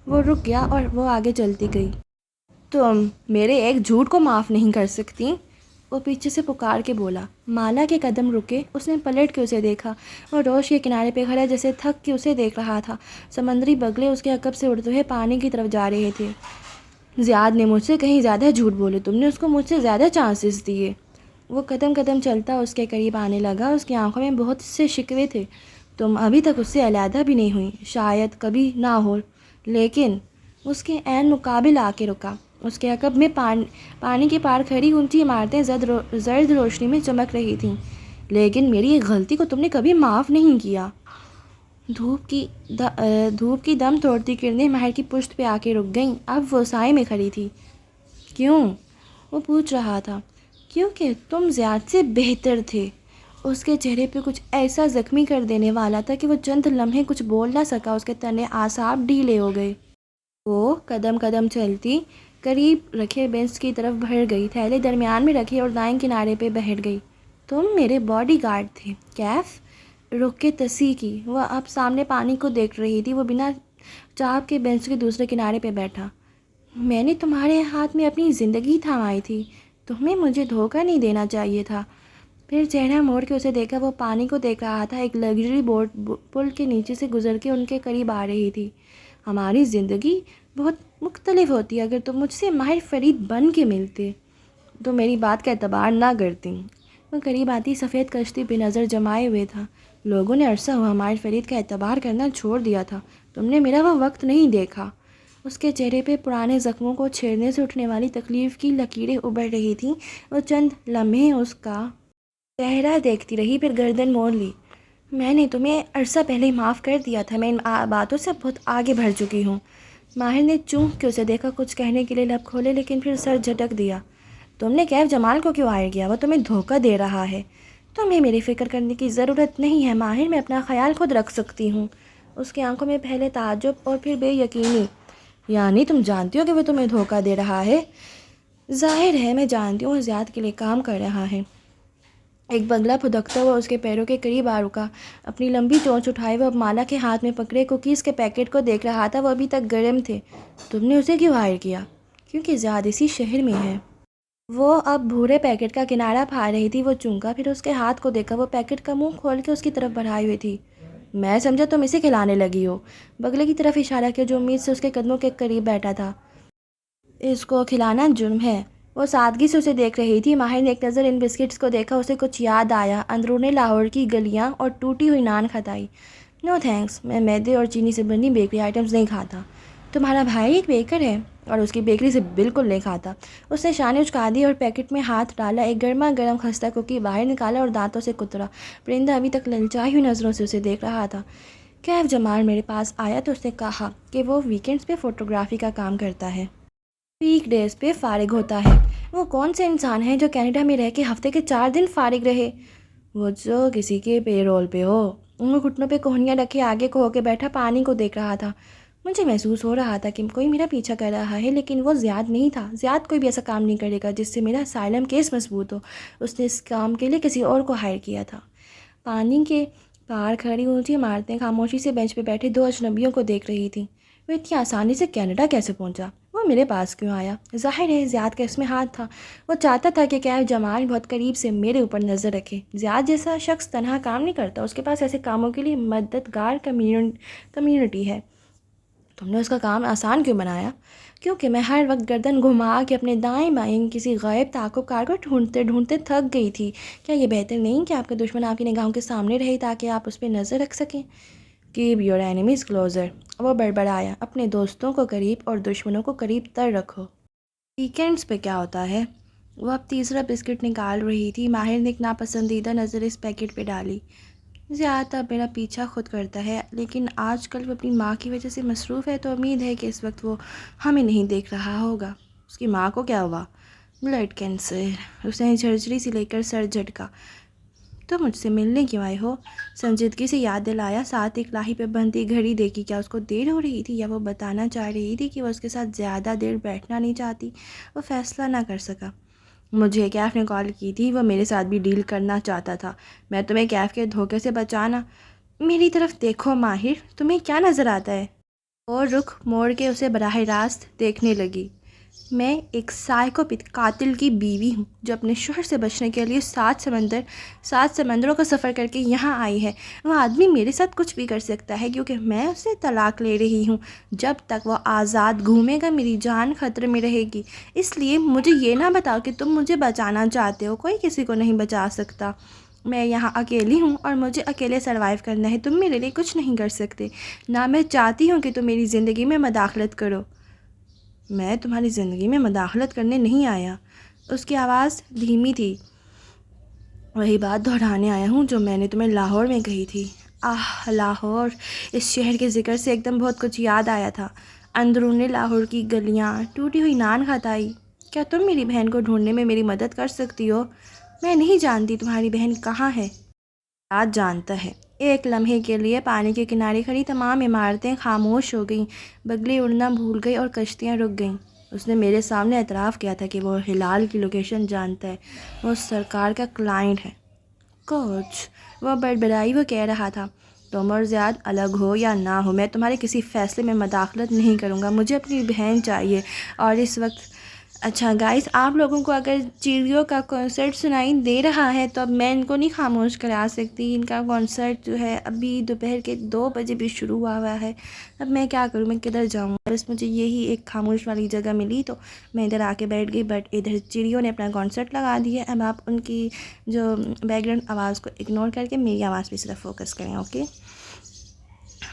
وہ رک گیا اور وہ آگے چلتی گئی۔ تم میرے ایک جھوٹ کو معاف نہیں کر سکتی، وہ پیچھے سے پکار کے بولا۔ مالا کے قدم رکے، اس نے پلٹ کے اسے دیکھا۔ وہ روش کے کنارے پہ کھڑا جیسے تھک کے اسے دیکھ رہا تھا۔ سمندری بگلے اس کے عقب سے اڑتے ہوئے پانی کی طرف جا رہے تھے۔ زیاد نے مجھ سے کہیں زیادہ جھوٹ بولے، تم نے اس کو مجھ سے زیادہ چانسز دیے۔ وہ قدم قدم چلتا اس کے قریب آنے لگا، اس کی آنکھوں میں بہت سے شکوے تھے۔ تم ابھی تک اس سے علیحدہ بھی نہیں ہوئی، شاید کبھی نہ ہو، لیکن اس کے عین مقابل آ کے رکا۔ اس کے عقب میں پانی کے پار کھڑی اونچی عمارتیں زرد روشنی میں چمک رہی تھیں۔ لیکن میری ایک غلطی کو تم نے کبھی معاف نہیں کیا۔ دھوپ کی دم توڑتی کرنیں ماہر کی پشت پہ آ کے رک گئیں۔ اب وہ سائے میں کھڑی تھی۔ کیوں؟ وہ پوچھ رہا تھا۔ کیونکہ تم زیاد سے بہتر تھے۔ اس کے چہرے پہ کچھ ایسا زخمی کر دینے والا تھا کہ وہ چند لمحے کچھ بول نہ سکا، اس کے تنے اعصاب ڈھیلے ہو گئے۔ وہ قدم قدم چلتی قریب رکھے بینچ کی طرف بڑھ گئی، تھیلے درمیان میں رکھے اور دائیں کنارے پہ بیٹھ گئی۔ تم میرے باڈی گارڈ تھے، کیف؟ رک کے تصحیح کی۔ وہ اب سامنے پانی کو دیکھ رہی تھی۔ وہ بنا چاپ کے بینچ کے دوسرے کنارے پہ بیٹھا۔ میں نے تمہارے ہاتھ میں اپنی زندگی تھمائی تھی، تمہیں مجھے دھوکہ نہیں دینا چاہیے تھا۔ پھر چہرہ موڑ کے اسے دیکھا، وہ پانی کو دیکھ رہا تھا۔ ایک لگژری بوٹ پل کے نیچے سے گزر کے ان کے قریب آ رہی تھی۔ ہماری زندگی بہت مختلف ہوتی، اگر تم مجھ سے ماہر فرید بن کے ملتے تو میری بات کا اعتبار نہ کرتی۔ وہ قریب آتی سفید کشتی پہ نظر جمائے ہوئے تھا۔ لوگوں نے عرصہ ہوا ماہر فرید کا اعتبار کرنا چھوڑ دیا تھا، تم نے میرا وہ وقت نہیں دیکھا۔ اس کے چہرے پہ پرانے زخموں کو چھیڑنے سے اٹھنے والی تکلیف کی لکیریں ابھر رہی تھیں۔ وہ چند لمحے اس کا چہرہ دیکھتی رہی، پھر گردن موڑ لی۔ میں نے تمہیں عرصہ پہلے ہی معاف کر دیا تھا، میں ان باتوں سے بہت آگے بڑھ چکی ہوں۔ ماہر نے چونک کے اسے دیکھا، کچھ کہنے کے لیے لب کھولے لیکن پھر سر جھٹک دیا۔ تم نے کیف جمال کو کیوں ہائر کیا؟ وہ تمہیں دھوکہ دے رہا ہے۔ تمہیں میری فکر کرنے کی ضرورت نہیں ہے ماہر، میں اپنا خیال خود رکھ سکتی ہوں۔ اس کی آنکھوں میں پہلے تعجب اور پھر بے یقینی۔ یعنی تم جانتی ہو کہ وہ تمہیں دھوکہ دے رہا ہے؟ ظاہر ہے میں جانتی ہوں، وہ زیاد کے لیے کام کر رہا ہے۔ ایک بگلا پھدکتا ہوا اس کے پیروں کے قریب آ رکا۔ اپنی لمبی چونچ اٹھائے وہ اب مالا کے ہاتھ میں پکڑے کوکیز کے پیکٹ کو دیکھ رہا تھا۔ وہ ابھی تک گرم تھے۔ تم نے اسے کیوں ہائر کیا؟ کیونکہ زیاد اسی شہر میں ہے۔ وہ اب بھورے پیکٹ کا کنارہ پھاڑ رہی تھی۔ وہ چونکا، پھر اس کے ہاتھ کو دیکھا۔ وہ پیکٹ کا منہ کھول کے اس کی طرف بڑھائی ہوئی تھی۔ میں سمجھا تم اسے کھلانے لگی ہو۔ بگلے کی طرف اشارہ کیا جو امید سے اس کے قدموں کے قریب بیٹھا تھا۔ اس کو کھلانا جرم ہے۔ وہ سادگی سے اسے دیکھ رہی تھی۔ ماہر نے ایک نظر ان بسکٹس کو دیکھا، اسے کچھ یاد آیا۔ اندرون لاہور کی گلیاں اور ٹوٹی ہوئی نان کھتائی۔ نو تھینکس، میں میدے اور چینی سے بنی بیکری آئٹمز نہیں کھاتا۔ تمہارا بھائی ایک بیکر ہے اور اس کی بیکری سے بالکل نہیں کھاتا۔ اس نے شانے اچکا دی اور پیکٹ میں ہاتھ ڈالا، ایک گرما گرم خستہ کوکی باہر نکالا اور دانتوں سے کترا۔ پرندہ ابھی تک للچائی ہوئی نظروں سے اسے دیکھ رہا تھا۔ کیف جمال میرے پاس آیا تو اس نے کہا کہ وہ ویکینڈز پہ فوٹوگرافی کا کام کرتا ہے، ویک ڈیز پہ فارغ ہوتا ہے۔ وہ کون سے انسان ہیں جو کینیڈا میں رہ کے ہفتے کے 4 دن فارغ رہے؟ وہ جو کسی کے پے رول پہ ہو۔ وہ گھٹنوں پہ کوہنیاں رکھے آگے کو ہو کے بیٹھا پانی کو دیکھ رہا تھا۔ مجھے محسوس ہو رہا تھا کہ کوئی میرا پیچھا کر رہا ہے، لیکن وہ زیاد نہیں تھا۔ زیاد کوئی بھی ایسا کام نہیں کرے گا جس سے میرا اسائلم کیس مضبوط ہو۔ اس نے اس کام کے لیے کسی اور کو ہائر کیا تھا۔ پانی کے پار کھڑی اونچی عمارتیں خاموشی سے بینچ پہ بیٹھے 2 اجنبیوں کو دیکھ رہی تھیں۔ وہ اتنی آسانی سے کینیڈا کیسے پہنچا؟ وہ میرے پاس کیوں آیا؟ ظاہر ہے زیاد کا اس میں ہاتھ تھا۔ وہ چاہتا تھا کہ کیف جمال بہت قریب سے میرے اوپر نظر رکھے۔ زیاد جیسا شخص تنہا کام نہیں کرتا، اس کے پاس ایسے کاموں کے لیے مددگار کمیونٹی ہے۔ تم نے اس کا کام آسان کیوں بنایا؟ کیونکہ میں ہر وقت گردن گھما کے اپنے دائیں بائیں کسی غائب تعاقب کار کو ڈھونڈتے ڈھونڈتے تھک گئی تھی۔ کیا یہ بہتر نہیں کہ آپ کا دشمن آپ کی نگاہوں کے سامنے رہے تاکہ آپ اس پہ نظر رکھ سکیں؟ کیپ یور اینیمیز کلوزر، وہ بڑبڑایا۔ اپنے دوستوں کو قریب اور دشمنوں کو قریب تر رکھو۔ ویکینڈز پہ کیا ہوتا ہے؟ وہ اب تیسرا بسکٹ نکال رہی تھی۔ ماہر نے ایک ناپسندیدہ نظر اس پیکٹ پہ ڈالی۔ زیادہ میرا پیچھا خود کرتا ہے، لیکن آج کل وہ اپنی ماں کی وجہ سے مصروف ہے، تو امید ہے کہ اس وقت وہ ہمیں نہیں دیکھ رہا ہوگا۔ اس کی ماں کو کیا ہوا؟ Blood cancer. اس نے جھرجھری سے لے کر سر جھٹکا۔ تو مجھ سے ملنے کیوں آئے ہو؟ سنجیدگی سے یاد دلایا۔ ساتھ ایک لاہی پہ بندھی گھڑی دیکھی۔ کیا اس کو دیر ہو رہی تھی یا وہ بتانا چاہ رہی تھی کہ وہ اس کے ساتھ زیادہ دیر بیٹھنا نہیں چاہتی؟ وہ فیصلہ نہ کر سکا۔ مجھے کیف نے کال کی تھی، وہ میرے ساتھ بھی ڈیل کرنا چاہتا تھا۔ میں تمہیں کیف کے دھوکے سے بچانا میری طرف دیکھو ماہر، تمہیں کیا نظر آتا ہے؟ اور رخ موڑ کے اسے براہ راست دیکھنے لگی۔ میں ایک سائیکوپیتھ قاتل کی بیوی ہوں جو اپنے شوہر سے بچنے کے لیے 7 سمندروں کا سفر کر کے یہاں آئی ہے۔ وہ آدمی میرے ساتھ کچھ بھی کر سکتا ہے کیونکہ میں اسے طلاق لے رہی ہوں۔ جب تک وہ آزاد گھومے گا میری جان خطرے میں رہے گی۔ اس لیے مجھے یہ نہ بتاؤ کہ تم مجھے بچانا چاہتے ہو، کوئی کسی کو نہیں بچا سکتا۔ میں یہاں اکیلی ہوں اور مجھے اکیلے سروائیو کرنا ہے، تم میرے لیے کچھ نہیں کر سکتے۔ نہ میں چاہتی ہوں کہ تم میری زندگی میں مداخلت کرو۔ میں تمہاری زندگی میں مداخلت کرنے نہیں آیا۔ اس کی آواز دھیمی تھی۔ وہی بات دہرانے آیا ہوں جو میں نے تمہیں لاہور میں کہی تھی۔ لاہور! اس شہر کے ذکر سے ایک دم بہت کچھ یاد آیا تھا۔ اندرون لاہور کی گلیاں، ٹوٹی ہوئی نان کھتائی۔ کیا تم میری بہن کو ڈھونڈنے میں میری مدد کر سکتی ہو؟ میں نہیں جانتی تمہاری بہن کہاں ہے۔ آج جانتا ہے۔ ایک لمحے کے لیے پانی کے کنارے کھڑی تمام عمارتیں خاموش ہو گئیں، بگلے اڑنا بھول گئی اور کشتیاں رک گئیں۔ اس نے میرے سامنے اعتراف کیا تھا کہ وہ ہلال کی لوکیشن جانتا ہے، وہ سرکار کا کلائنٹ ہے۔ کچھ وہ بڑبڑائی وہ کہہ رہا تھا، تم اور زیاد الگ ہو یا نہ ہو، میں تمہارے کسی فیصلے میں مداخلت نہیں کروں گا۔ مجھے اپنی بہن چاہیے اور اس وقت۔ اچھا گائز، آپ لوگوں کو اگر چڑیوں کا کنسرٹ سنائی دے رہا ہے تو اب میں ان کو نہیں خاموش کرا سکتی۔ ان کا کنسرٹ جو ہے ابھی دوپہر کے 2 بجے بھی شروع ہوا ہے۔ اب میں کیا کروں، میں کدھر جاؤں؟ بس مجھے یہی ایک خاموش والی جگہ ملی تو میں ادھر آ کے بیٹھ گئی، بٹ ادھر چڑیوں نے اپنا کنسرٹ لگا دیا۔ اب آپ ان کی جو بیک گراؤنڈ آواز کو اگنور کر کے میری آواز پہ صرف فوکس کریں، اوکے؟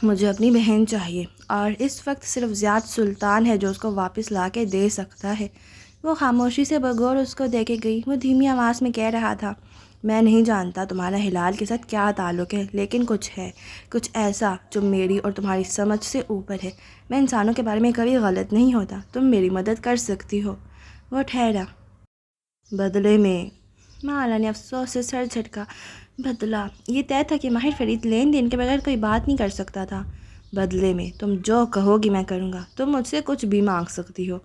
مجھے اپنی بہن چاہیے اور اس وقت صرف زیاد سلطان ہے جو اس کو واپس لا کے دے سکتا ہے۔ وہ خاموشی سے بغور اس کو دیکھے گئی۔ وہ دھیمی آواز میں کہہ رہا تھا، میں نہیں جانتا تمہارا ہلال کے ساتھ کیا تعلق ہے، لیکن کچھ ہے، کچھ ایسا جو میری اور تمہاری سمجھ سے اوپر ہے۔ میں انسانوں کے بارے میں کبھی غلط نہیں ہوتا، تم میری مدد کر سکتی ہو۔ وہ ٹھہرا۔ بدلے میں؟ مالا نے افسوس سے سر جھٹکا۔ بدلہ؟ یہ طے تھا کہ ماہر فرید لین دین کے بغیر کوئی بات نہیں کر سکتا تھا۔ بدلے میں تم جو کہو گی میں کروں گا، تم مجھ سے کچھ بھی مانگ سکتی ہو۔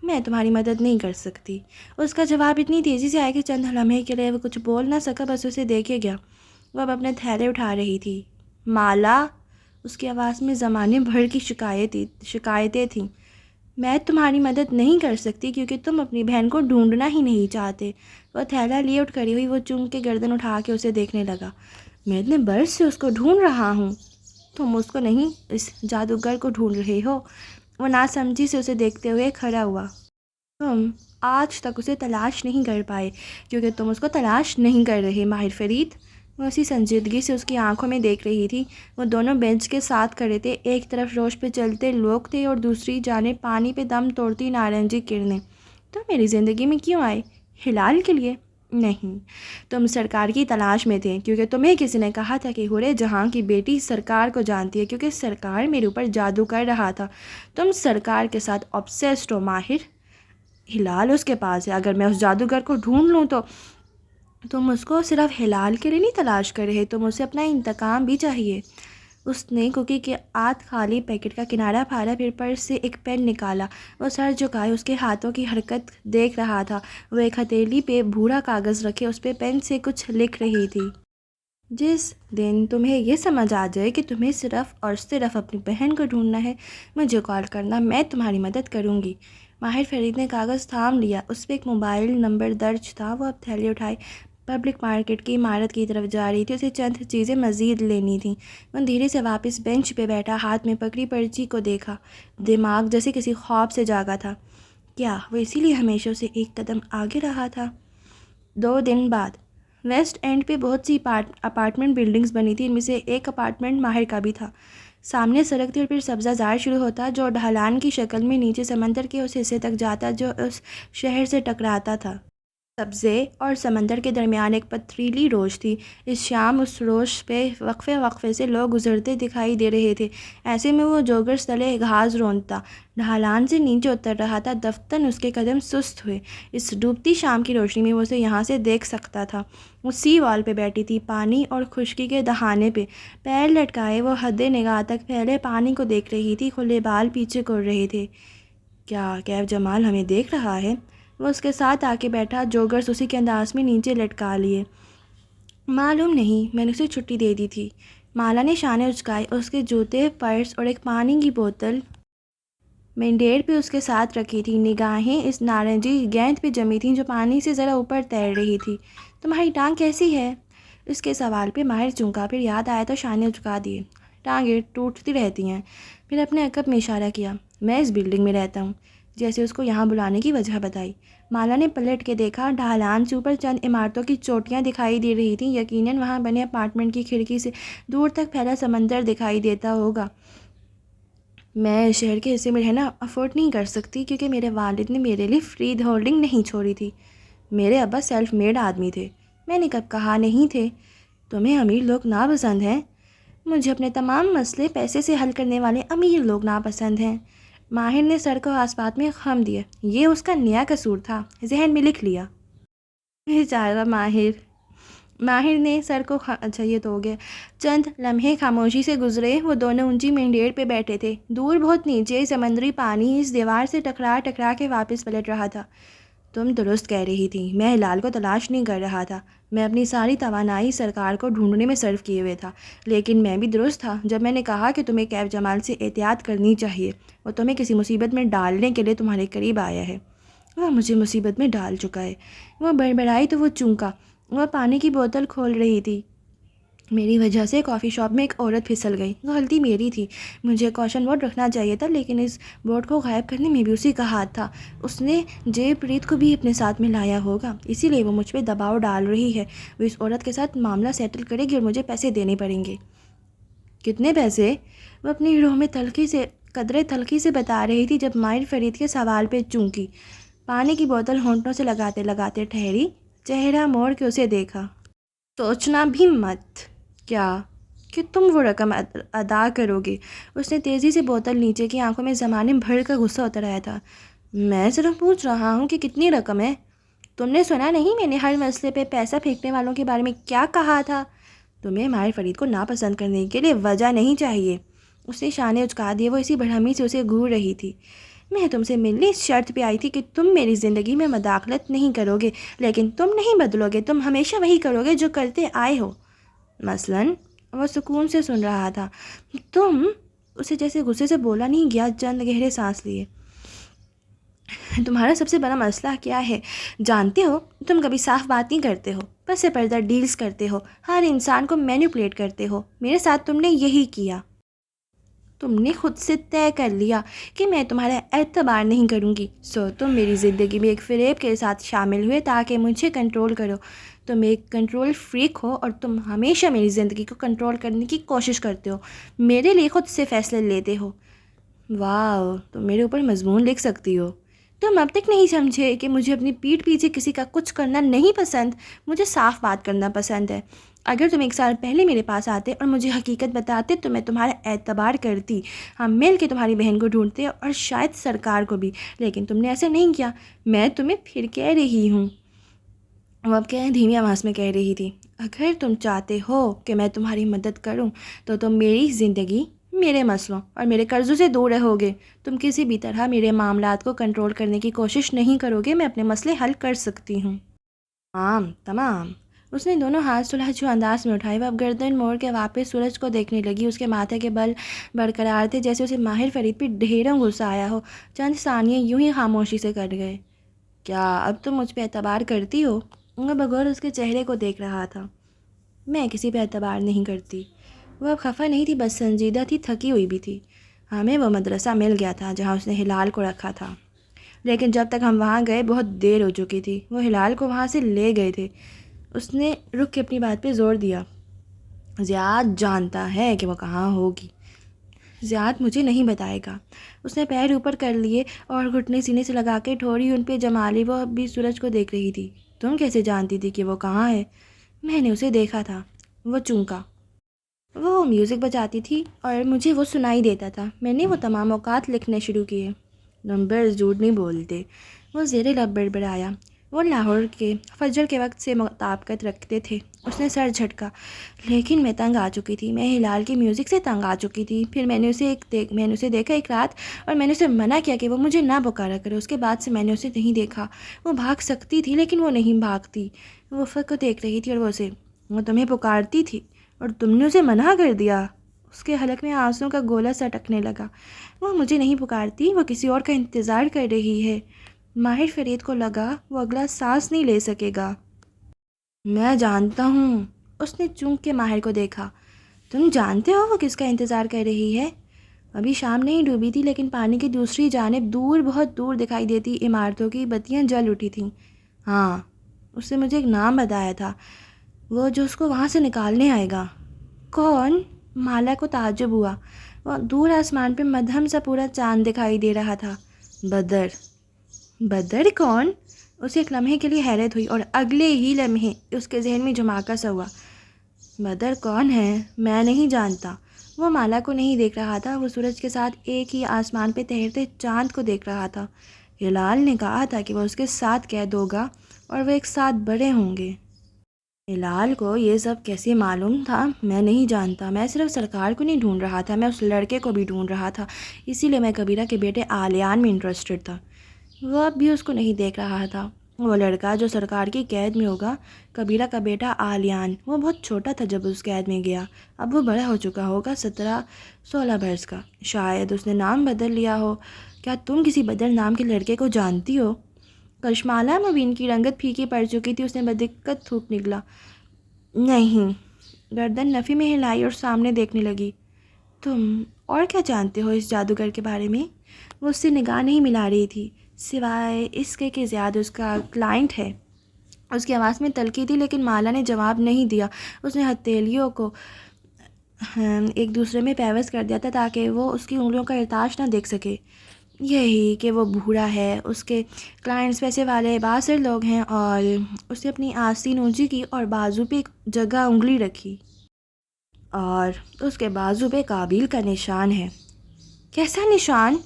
میں تمہاری مدد نہیں کر سکتی۔ اس کا جواب اتنی تیزی سے آیا کہ چند لمحے کے لیے وہ کچھ بول نہ سکا، بس اسے دیکھے گیا۔ وہ اب اپنے تھیلے اٹھا رہی تھی۔ مالا! اس کی آواز میں زمانے بھر کی شکایتیں تھیں۔ میں تمہاری مدد نہیں کر سکتی کیونکہ تم اپنی بہن کو ڈھونڈنا ہی نہیں چاہتے۔ وہ تھیلا لیے اٹھ کھڑی ہوئی، وہ چونک کے گردن اٹھا کے اسے دیکھنے لگا۔ میں اتنے برس سے اس کو ڈھونڈ رہا ہوں۔ تم اس کو نہیں، اس جادوگر کو ڈھونڈ رہے ہو۔ وہ ناسمجھی سے اسے دیکھتے ہوئے کھڑا ہوا۔ تم آج تک اسے تلاش نہیں کر پائے کیونکہ تم اس کو تلاش نہیں کر رہے ماہر فرید۔ وہ اسی سنجیدگی سے اس کی آنکھوں میں دیکھ رہی تھی۔ وہ دونوں بینچ کے ساتھ کھڑے تھے، ایک طرف روش پہ چلتے لوگ تھے اور دوسری جانب پانی پہ دم توڑتی نارنجی کرنیں۔ تم میری زندگی میں کیوں آئے؟ ہلال کے لیے؟ نہیں، تم سرکار کی تلاش میں تھے کیونکہ تمہیں کسی نے کہا تھا کہ ہورے جہاں کی بیٹی سرکار کو جانتی ہے، کیونکہ سرکار میرے اوپر جادو کر رہا تھا۔ تم سرکار کے ساتھ obsessed ہو ماہر۔ ہلال اس کے پاس ہے، اگر میں اس جادوگر کو ڈھونڈ لوں تو تم اس کو صرف ہلال کے لیے نہیں تلاش کر رہے، تم اسے اپنا انتقام بھی چاہیے۔ اس نے کوکی کے آدھ خالی پیکٹ کا کنارہ پھاڑا، پھر پرس سے ایک پین نکالا۔ وہ سر جھکائے اس کے ہاتھوں کی حرکت دیکھ رہا تھا۔ وہ ایک ہتھیلی پہ بھورا کاغذ رکھے اس پہ پین سے کچھ لکھ رہی تھی۔ جس دن تمہیں یہ سمجھ آ جائے کہ تمہیں صرف اور صرف اپنی بہن کو ڈھونڈنا ہے، مجھے کال کرنا، میں تمہاری مدد کروں گی۔ ماہر فرید نے کاغذ تھام لیا، اس پہ ایک موبائل نمبر درج تھا۔ وہ اب تھیلے اٹھائے پبلک مارکیٹ کی عمارت کی طرف جا رہی تھی۔ اسے چند چیزیں مزید لینی تھیں۔ وہ دھیرے سے واپس بینچ پہ بیٹھا، ہاتھ میں پکڑی پرچی کو دیکھا۔ دماغ جیسے کسی خواب سے جاگا تھا۔ کیا وہ اسی لیے ہمیشہ اسے ایک قدم آگے رہا تھا؟ 2 دن بعد ویسٹ اینڈ پہ بہت سی اپارٹمنٹ بلڈنگز بنی تھی، ان میں سے ایک اپارٹمنٹ ماہر کا بھی تھا۔ سامنے سڑک تھی اور پھر سبزہ زار شروع ہوتا جو ڈھلان کی شکل میں نیچے سمندر کے اس حصے تک جاتا جو اس شہر سے ٹکراتا تھا۔ سبزے اور سمندر کے درمیان ایک پتھریلی روش تھی۔ اس شام اس روش پہ وقفے وقفے سے لوگ گزرتے دکھائی دے رہے تھے۔ ایسے میں وہ جوگرز تلے گھاس رونتا ڈھلان سے نیچے اتر رہا تھا۔ دفتن اس کے قدم سست ہوئے۔ اس ڈوبتی شام کی روشنی میں وہ اسے یہاں سے دیکھ سکتا تھا۔ وہ سی وال پہ بیٹھی تھی، پانی اور خشکی کے دہانے پہ پیر لٹکائے وہ حد نگاہ تک پھیلے پانی کو دیکھ رہی تھی۔ کھلے بال پیچھے کر رہے تھے۔ کیا کیف جمال ہمیں دیکھ رہا ہے؟ وہ اس کے ساتھ آ کے بیٹھا، جوگرز اسی کے انداز میں نیچے لٹکا لیے۔ معلوم نہیں، میں نے اسے چھٹی دے دی تھی۔ مالا نے شانے اچکائے. اس کے جوتے، پرس اور ایک پانی کی بوتل مین ڈیڑھ پہ اس کے ساتھ رکھی تھی. نگاہیں اس نارنجی گیند پہ جمی تھیں جو پانی سے ذرا اوپر تیر رہی تھی. تمہاری ٹانگ کیسی ہے؟ اس کے سوال پہ ماہر چونکا. پھر یاد آیا تو شانے اچکا دیے. ٹانگیں ٹوٹتی رہتی ہیں. پھر اپنے عقب میں اشارہ کیا. میں اس بلڈنگ میں رہتا ہوں. جیسے اس کو یہاں بلانے کی وجہ بتائی. مالا نے پلٹ کے دیکھا. ڈھلان سے اوپر چند عمارتوں کی چوٹیاں دکھائی دے رہی تھیں. یقیناً وہاں بنے اپارٹمنٹ کی کھڑکی سے دور تک پھیلا سمندر دکھائی دیتا ہوگا. میں شہر کے حصے میں رہنا افورڈ نہیں کر سکتی کیونکہ میرے والد نے میرے لیے فری ہولڈنگ نہیں چھوڑی تھی. میرے ابا سیلف میڈ آدمی تھے. میں نے کب کہا نہیں تھے؟ تمہیں امیر لوگ ناپسند ہیں؟ مجھے اپنے تمام مسئلے پیسے سے حل کرنے والے امیر لوگ ناپسند ہیں. ماہر نے سر کو آسپات میں خم دیا. یہ اس کا نیا قصور تھا. ذہن میں لکھ لیا. بیچارہ ماہر نے سر کو اچھا یہ تو ہو گیا. چند لمحے خاموشی سے گزرے. وہ دونوں اونچی مین ڈیڑھ پہ بیٹھے تھے. دور بہت نیچے سمندری پانی اس دیوار سے ٹکرا کے واپس پلٹ رہا تھا. تم درست کہہ رہی تھی. میں ہلال کو تلاش نہیں کر رہا تھا. میں اپنی ساری توانائی سرکار کو ڈھونڈنے میں صرف کیے ہوئے تھا. لیکن میں بھی درست تھا جب میں نے کہا کہ تمہیں کیف جمال سے احتیاط کرنی چاہیے. وہ تمہیں کسی مصیبت میں ڈالنے کے لیے تمہارے قریب آیا ہے. وہ مجھے مصیبت میں ڈال چکا ہے. وہ بڑبڑائی تو وہ چونکا. وہ پانی کی بوتل کھول رہی تھی. میری وجہ سے کافی شاپ میں ایک عورت پھسل گئی. غلطی میری تھی. مجھے کوشن بورڈ رکھنا چاہیے تھا لیکن اس بورڈ کو غائب کرنے میں بھی اسی کا ہاتھ تھا. اس نے جے پریت کو بھی اپنے ساتھ میں لایا ہوگا. اسی لیے وہ مجھ پہ دباؤ ڈال رہی ہے. وہ اس عورت کے ساتھ معاملہ سیٹل کرے گی اور مجھے پیسے دینے پڑیں گے. کتنے پیسے؟ وہ اپنی روح میں قدرے تلخی سے بتا رہی تھی جب ماہر فرید کے سوال پہ چونکی. پانی کی بوتل ہونٹوں سے لگاتے لگاتے ٹھہری. چہرہ موڑ کے اسے دیکھا. سوچنا بھی مت. کیا؟ کہ تم وہ رقم ادا کرو گے. اس نے تیزی سے بوتل نیچے کی. آنکھوں میں زمانے بھر کا غصہ اتر آیا تھا. میں صرف پوچھ رہا ہوں کہ کتنی رقم ہے. تم نے سنا نہیں میں نے ہر مسئلے پہ پیسہ پھینکنے والوں کے بارے میں کیا کہا تھا؟ تمہیں ماہر فرید کو ناپسند کرنے کے لیے وجہ نہیں چاہیے. اس نے شانے اچکا دیے. وہ اسی برہمی سے اسے گھور رہی تھی. میں تم سے ملنے اس شرط پہ آئی تھی کہ تم میری زندگی میں مداخلت نہیں کرو گے. لیکن تم نہیں بدلو گے. تم ہمیشہ وہی کرو گے جو کرتے آئے ہو. مثلاً؟ وہ سکون سے سن رہا تھا. تم؟ اسے جیسے غصے سے بولا نہیں گیا. چند گہرے سانس لیے. تمہارا سب سے بڑا مسئلہ کیا ہے جانتے ہو؟ تم کبھی صاف بات نہیں کرتے ہو. پس پردہ ڈیلز کرتے ہو. ہر انسان کو مینیپولیٹ کرتے ہو. میرے ساتھ تم نے یہی کیا. تم نے خود سے طے کر لیا کہ میں تمہارا اعتبار نہیں کروں گی. تم میری زندگی میں ایک فریب کے ساتھ شامل ہوئے تاکہ مجھے کنٹرول کرو. تم ایک کنٹرول فریک ہو اور تم ہمیشہ میری زندگی کو کنٹرول کرنے کی کوشش کرتے ہو. میرے لیے خود سے فیصلے لیتے ہو. واو، تم میرے اوپر مضمون لکھ سکتی ہو. تم اب تک نہیں سمجھے کہ مجھے اپنی پیٹھ پیچھے کسی کا کچھ کرنا نہیں پسند. مجھے صاف بات کرنا پسند ہے. اگر تم 1 سال پہلے میرے پاس آتے اور مجھے حقیقت بتاتے تو میں تمہارا اعتبار کرتی. ہم مل کے تمہاری بہن کو ڈھونڈتے اور شاید سرکار کو بھی. لیکن تم نے ایسا نہیں کیا. میں تمہیں پھر کہہ رہی ہوں. وہ اب دھیمی آواز میں کہہ رہی تھی. اگر تم چاہتے ہو کہ میں تمہاری مدد کروں تو تم میری زندگی، میرے مسئلوں اور میرے قرضوں سے دور رہو گے. تم کسی بھی طرح میرے معاملات کو کنٹرول کرنے کی کوشش نہیں کرو گے. میں اپنے مسئلے حل کر سکتی ہوں. تمام. اس نے دونوں ہاتھ سلجھو انداز میں اٹھائے. وہ اب گردن موڑ کے واپس سورج کو دیکھنے لگی. اس کے ماتھے کے بل برقرار تھے جیسے اسے ماہر فرید پہ ڈھیروں غصہ آیا ہو. چند ثانیے یوں ہی خاموشی سے کٹ گئے. کیا اب تم مجھ پہ اعتبار کرتی ہو؟ وہ بغور اس کے چہرے کو دیکھ رہا تھا. میں کسی پہ اعتبار نہیں کرتی. وہ اب خفا نہیں تھی، بس سنجیدہ تھی، تھکی ہوئی بھی تھی. ہمیں وہ مدرسہ مل گیا تھا جہاں اس نے ہلال کو رکھا تھا. لیکن جب تک ہم وہاں گئے بہت دیر ہو چکی تھی. وہ ہلال کو وہاں سے لے گئے تھے. اس نے رک کے اپنی بات پہ زور دیا. زیاد جانتا ہے کہ وہ کہاں ہوگی. زیاد مجھے نہیں بتائے گا. اس نے پیر اوپر کر لیے اور گھٹنے سینے سے لگا کے ٹھوڑی ان پہ جما لی. وہ اب بھی سورج کو دیکھ رہی تھی. تم کیسے جانتی تھی کہ وہ کہاں ہے؟ میں نے اسے دیکھا تھا. وہ چونکا. وہ میوزک بجاتی تھی اور مجھے وہ سنائی دیتا تھا. میں نے وہ تمام اوقات لکھنے شروع کیے. نمبر جھوٹ نہیں بولتے. وہ زیر لب بڑبڑایا. وہ لاہور کے فجر کے وقت سے مطابقت رکھتے تھے. اس نے سر جھٹکا. لیکن میں تنگ آ چکی تھی. میں ہلال کی میوزک سے تنگ آ چکی تھی. پھر میں نے اسے دیکھا ایک رات اور میں نے اسے منع کیا کہ وہ مجھے نہ پکارا کرے. اس کے بعد سے میں نے اسے نہیں دیکھا. وہ بھاگ سکتی تھی لیکن وہ نہیں بھاگتی. وہ فق کو دیکھ رہی تھی اور وہ تمہیں پکارتی تھی. اور تم نے اسے منع کر دیا؟ اس کے حلق میں آنسوں کا گولا سٹکنے لگا۔ وہ مجھے نہیں پکارتی، وہ کسی اور کا انتظار کر رہی ہے۔ ماہر فرید کو لگا وہ اگلا سانس نہیں لے سکے گا۔ میں جانتا ہوں۔ اس نے چونک کے ماہر کو دیکھا۔ تم جانتے ہو وہ کس کا انتظار کر رہی ہے؟ ابھی شام نہیں ڈوبی تھی لیکن پانی کی دوسری جانب دور، بہت دور دکھائی دیتی عمارتوں کی بتیاں جل اٹھی تھیں۔ ہاں، اس نے مجھے ایک نام بتایا تھا، وہ جو اس کو وہاں سے نکالنے آئے گا۔ کون؟ مالا کو تعجب ہوا۔ وہ دور آسمان پہ مدھم سا پورا چاند دکھائی دے رہا تھا۔ بدر۔ بدر کون؟ اسے ایک لمحے کے لیے حیرت ہوئی اور اگلے ہی لمحے اس کے ذہن میں جھماکا سا ہوا۔ بدر کون ہے؟ میں نہیں جانتا۔ وہ مالا کو نہیں دیکھ رہا تھا، وہ سورج کے ساتھ ایک ہی آسمان پہ تیرتے چاند کو دیکھ رہا تھا۔ ہلال نے کہا تھا کہ وہ اس کے ساتھ قید ہوگا اور وہ ایک ساتھ بڑے ہوں گے۔ ہلال کو یہ سب کیسے معلوم تھا؟ میں نہیں جانتا۔ میں صرف سرکار کو نہیں ڈھونڈ رہا تھا، میں اس لڑکے کو بھی ڈھونڈ رہا تھا، اسی لیے میں کبیرہ کے بیٹے آلیان میں انٹرسٹڈ تھا۔ وہ اب بھی اس کو نہیں دیکھ رہا تھا۔ وہ لڑکا جو سرکار کی قید میں ہوگا، کبیرہ کا بیٹا آلیان، وہ بہت چھوٹا تھا جب اس قید میں گیا، اب وہ بڑا ہو چکا ہوگا، 17-16 برس کا۔ شاید اس نے نام بدل لیا ہو۔ کیا تم کسی بدر نام کے لڑکے کو جانتی ہو؟ کشمالہ مبین کی رنگت پھیکی پڑ چکی تھی، اس نے بدقت تھوک نکلا۔ نہیں۔ گردن نفی میں ہلائی اور سامنے دیکھنے لگی۔ تم اور کیا جانتے ہو اس جادوگر کے بارے میں؟ وہ اس سے نگاہ نہیں ملا رہی تھی، سوائے اس کے کہ زیاد اس کا کلائنٹ ہے۔ اس کی آواز میں تلخی تھی لیکن مالا نے جواب نہیں دیا۔ اس نے ہتھیلیوں کو ایک دوسرے میں پیوست کر دیا تھا تاکہ وہ اس کی انگلیوں کا ارتعاش نہ دیکھ سکے۔ یہی کہ وہ بوڑھا ہے، اس کے کلائنٹس پیسے والے باثر لوگ ہیں، اور اس نے اپنی آستین اونچی کی اور بازو پہ ایک جگہ انگلی رکھی، اور اس کے بازو پہ قابیل کا نشان ہے۔ کیسا نشان؟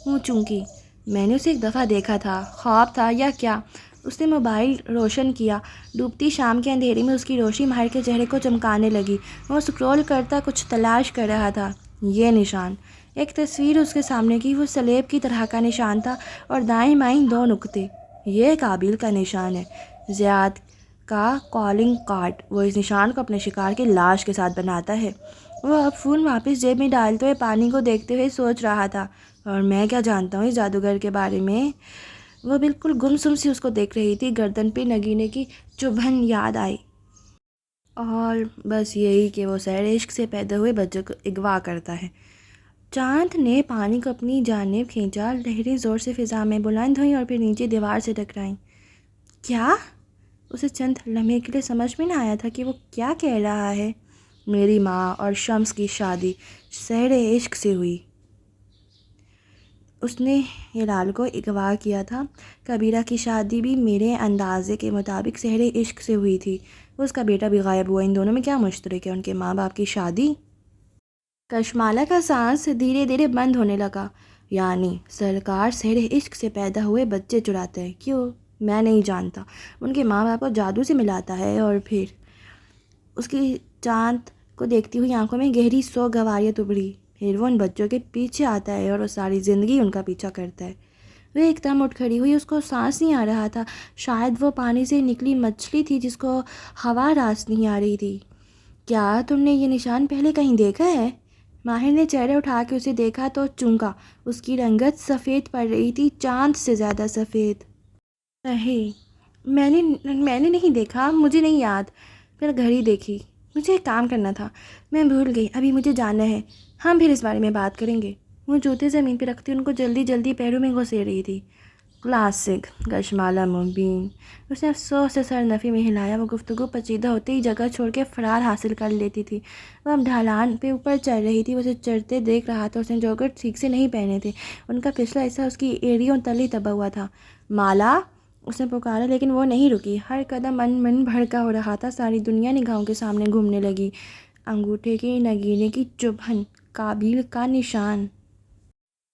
منہ چونکی۔ میں نے اسے ایک دفعہ دیکھا تھا، خواب تھا یا کیا؟ اس نے موبائل روشن کیا۔ ڈوبتی شام کے اندھیرے میں اس کی روشنی ماہر کے چہرے کو چمکانے لگی۔ وہ سکرول کرتا کچھ تلاش کر رہا تھا۔ یہ نشان، ایک تصویر اس کے سامنے کی، وہ سلیب کی طرح کا نشان تھا اور دائیں بائیں 2 نقطے۔ یہ قابیل کا نشان ہے، زیاد کا کالنگ کارڈ۔ وہ اس نشان کو اپنے شکار کی لاش کے ساتھ بناتا ہے۔ وہ اب فون واپس جیب میں ڈالتے ہوئے پانی کو دیکھتے ہوئے سوچ رہا تھا، اور میں کیا جانتا ہوں اس جادوگر کے بارے میں؟ وہ بالکل گمسم سی اس کو دیکھ رہی تھی۔ گردن پہ نگینے کی چبھن یاد آئی، اور بس یہی کہ وہ سحر عشق سے پیدا ہوئے بچے کو اغوا کرتا ہے۔ چاند نے پانی کو اپنی جانب کھینچا، لہریں زور سے فضا میں بلند ہوئیں اور پھر نیچے دیوار سے ٹکرائیں۔ کیا؟ اسے چند لمحے کے لیے سمجھ میں نہ آیا تھا کہ وہ کیا کہہ رہا ہے۔ میری ماں اور شمس کی شادی سحر عشق سے ہوئی۔ اس نے ہلال کو اغوا کیا تھا۔ کبیرہ کی شادی بھی میرے اندازے کے مطابق سحر عشق سے ہوئی تھی۔ اس کا بیٹا بھی غائب ہوا، ان دونوں میں کیا مشترک ہے؟ ان کے ماں باپ کی شادی۔ کشمالہ کا سانس دھیرے دھیرے بند ہونے لگا۔ یعنی سرکار سحر عشق سے پیدا ہوئے بچے چراتے ہیں؟ کیوں؟ میں نہیں جانتا۔ ان کے ماں باپ کو جادو سے ملاتا ہے، اور پھر اس کی چاند کو دیکھتی ہوئی آنکھوں میں گہری سوگواریت ابھری۔ پھر وہ ان بچوں کے پیچھے آتا ہے اور وہ ساری زندگی ان کا پیچھا کرتا ہے۔ وہ ایک دم اٹھ کھڑی ہوئی، اس کو سانس نہیں آ رہا تھا۔ شاید وہ پانی سے نکلی مچھلی تھی جس کو ہوا راس نہیں آ رہی تھی۔ کیا تم نے یہ نشان پہلے کہیں دیکھا ہے؟ ماہر نے چہرے اٹھا کے اسے دیکھا تو چونکا۔ اس کی رنگت سفید پڑ رہی تھی، چاند سے زیادہ سفید۔ نہیں، میں نے نہیں دیکھا، مجھے نہیں یاد۔ پھر گھڑی دیکھی۔ مجھے ایک کام کرنا تھا، میں بھول گئی، ابھی مجھے جانا ہے، ہم پھر اس بارے میں بات کریں گے۔ وہ جوتے زمین پہ رکھتی ان کو جلدی جلدی پیروں میں گھسے رہی تھی۔ کلاسک کشمالہ مبین۔ اس نے افسوس سے سر نفی میں ہلایا۔ وہ گفتگو پیچیدہ ہوتے ہی جگہ چھوڑ کے فرار حاصل کر لیتی تھی۔ وہ اب ڈھلان پہ اوپر چڑھ رہی تھی، وہ اسے چڑھتے دیکھ رہا تھا۔ اس نے جوکر ٹھیک سے نہیں پہنے تھے، ان کا پچھلا حصہ اس کی ایڑیوں تلے دبا ہوا تھا۔ مالا، اس نے پکارا لیکن وہ نہیں رکی۔ ہر قدم من بھڑکا ہو رہا تھا، ساری دنیا نگاہوں کے سامنے گھومنے لگی۔ انگوٹھے کی نگینے کی چبھن، قابیل کا نشان،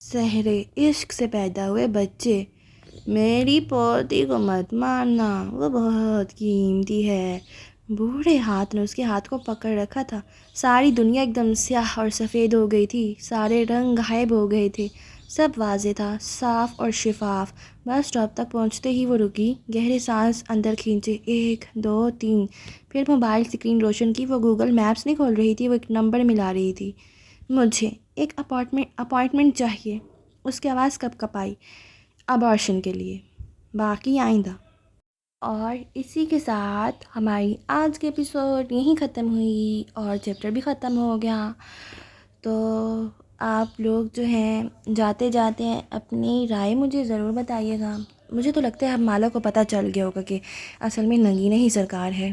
سحر عشق سے پیدا ہوئے بچے۔ میری پوتی کو مت مارنا، وہ بہت قیمتی ہے۔ بوڑھے ہاتھ نے اس کے ہاتھ کو پکڑ رکھا تھا۔ ساری دنیا ایک دم سیاہ اور سفید ہو گئی تھی، سارے رنگ غائب ہو گئے تھے، سب واضح تھا، صاف اور شفاف۔ بس اسٹاپ تک پہنچتے ہی وہ رکی، گہری سانس اندر کھینچے، 1 2 3، پھر موبائل اسکرین روشن کی۔ وہ گوگل میپس نہیں کھول رہی تھی، وہ ایک نمبر ملا رہی تھی۔ مجھے ایک اپائنٹمنٹ چاہیے۔ اس کی آواز کپ کپ آئی۔ ابارشن کے لیے، باقی آئندہ۔ اور اسی کے ساتھ ہماری آج کے ایپیسوڈ یہیں ختم ہوئی اور چیپٹر بھی ختم ہو گیا۔ تو آپ لوگ جو ہیں جاتے جاتے ہیں اپنی رائے مجھے ضرور بتائیے گا۔ مجھے تو لگتا ہے اب مالا کو پتہ چل گیا ہوگا کہ اصل میں نگینہ ہی سرکار ہے۔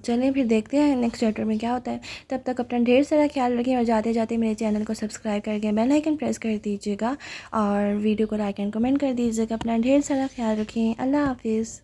چلیں پھر دیکھتے ہیں نیکسٹ چیپٹر میں کیا ہوتا ہے۔ تب تک اپنا ڈھیر سارا خیال رکھیں اور جاتے جاتے میرے چینل کو سبسکرائب کر کے بیل آئیکن پریس کر دیجیے گا اور ویڈیو کو لائک اینڈ کمنٹ کر دیجیے گا۔ اپنا ڈھیر سارا خیال رکھیں۔ اللہ حافظ۔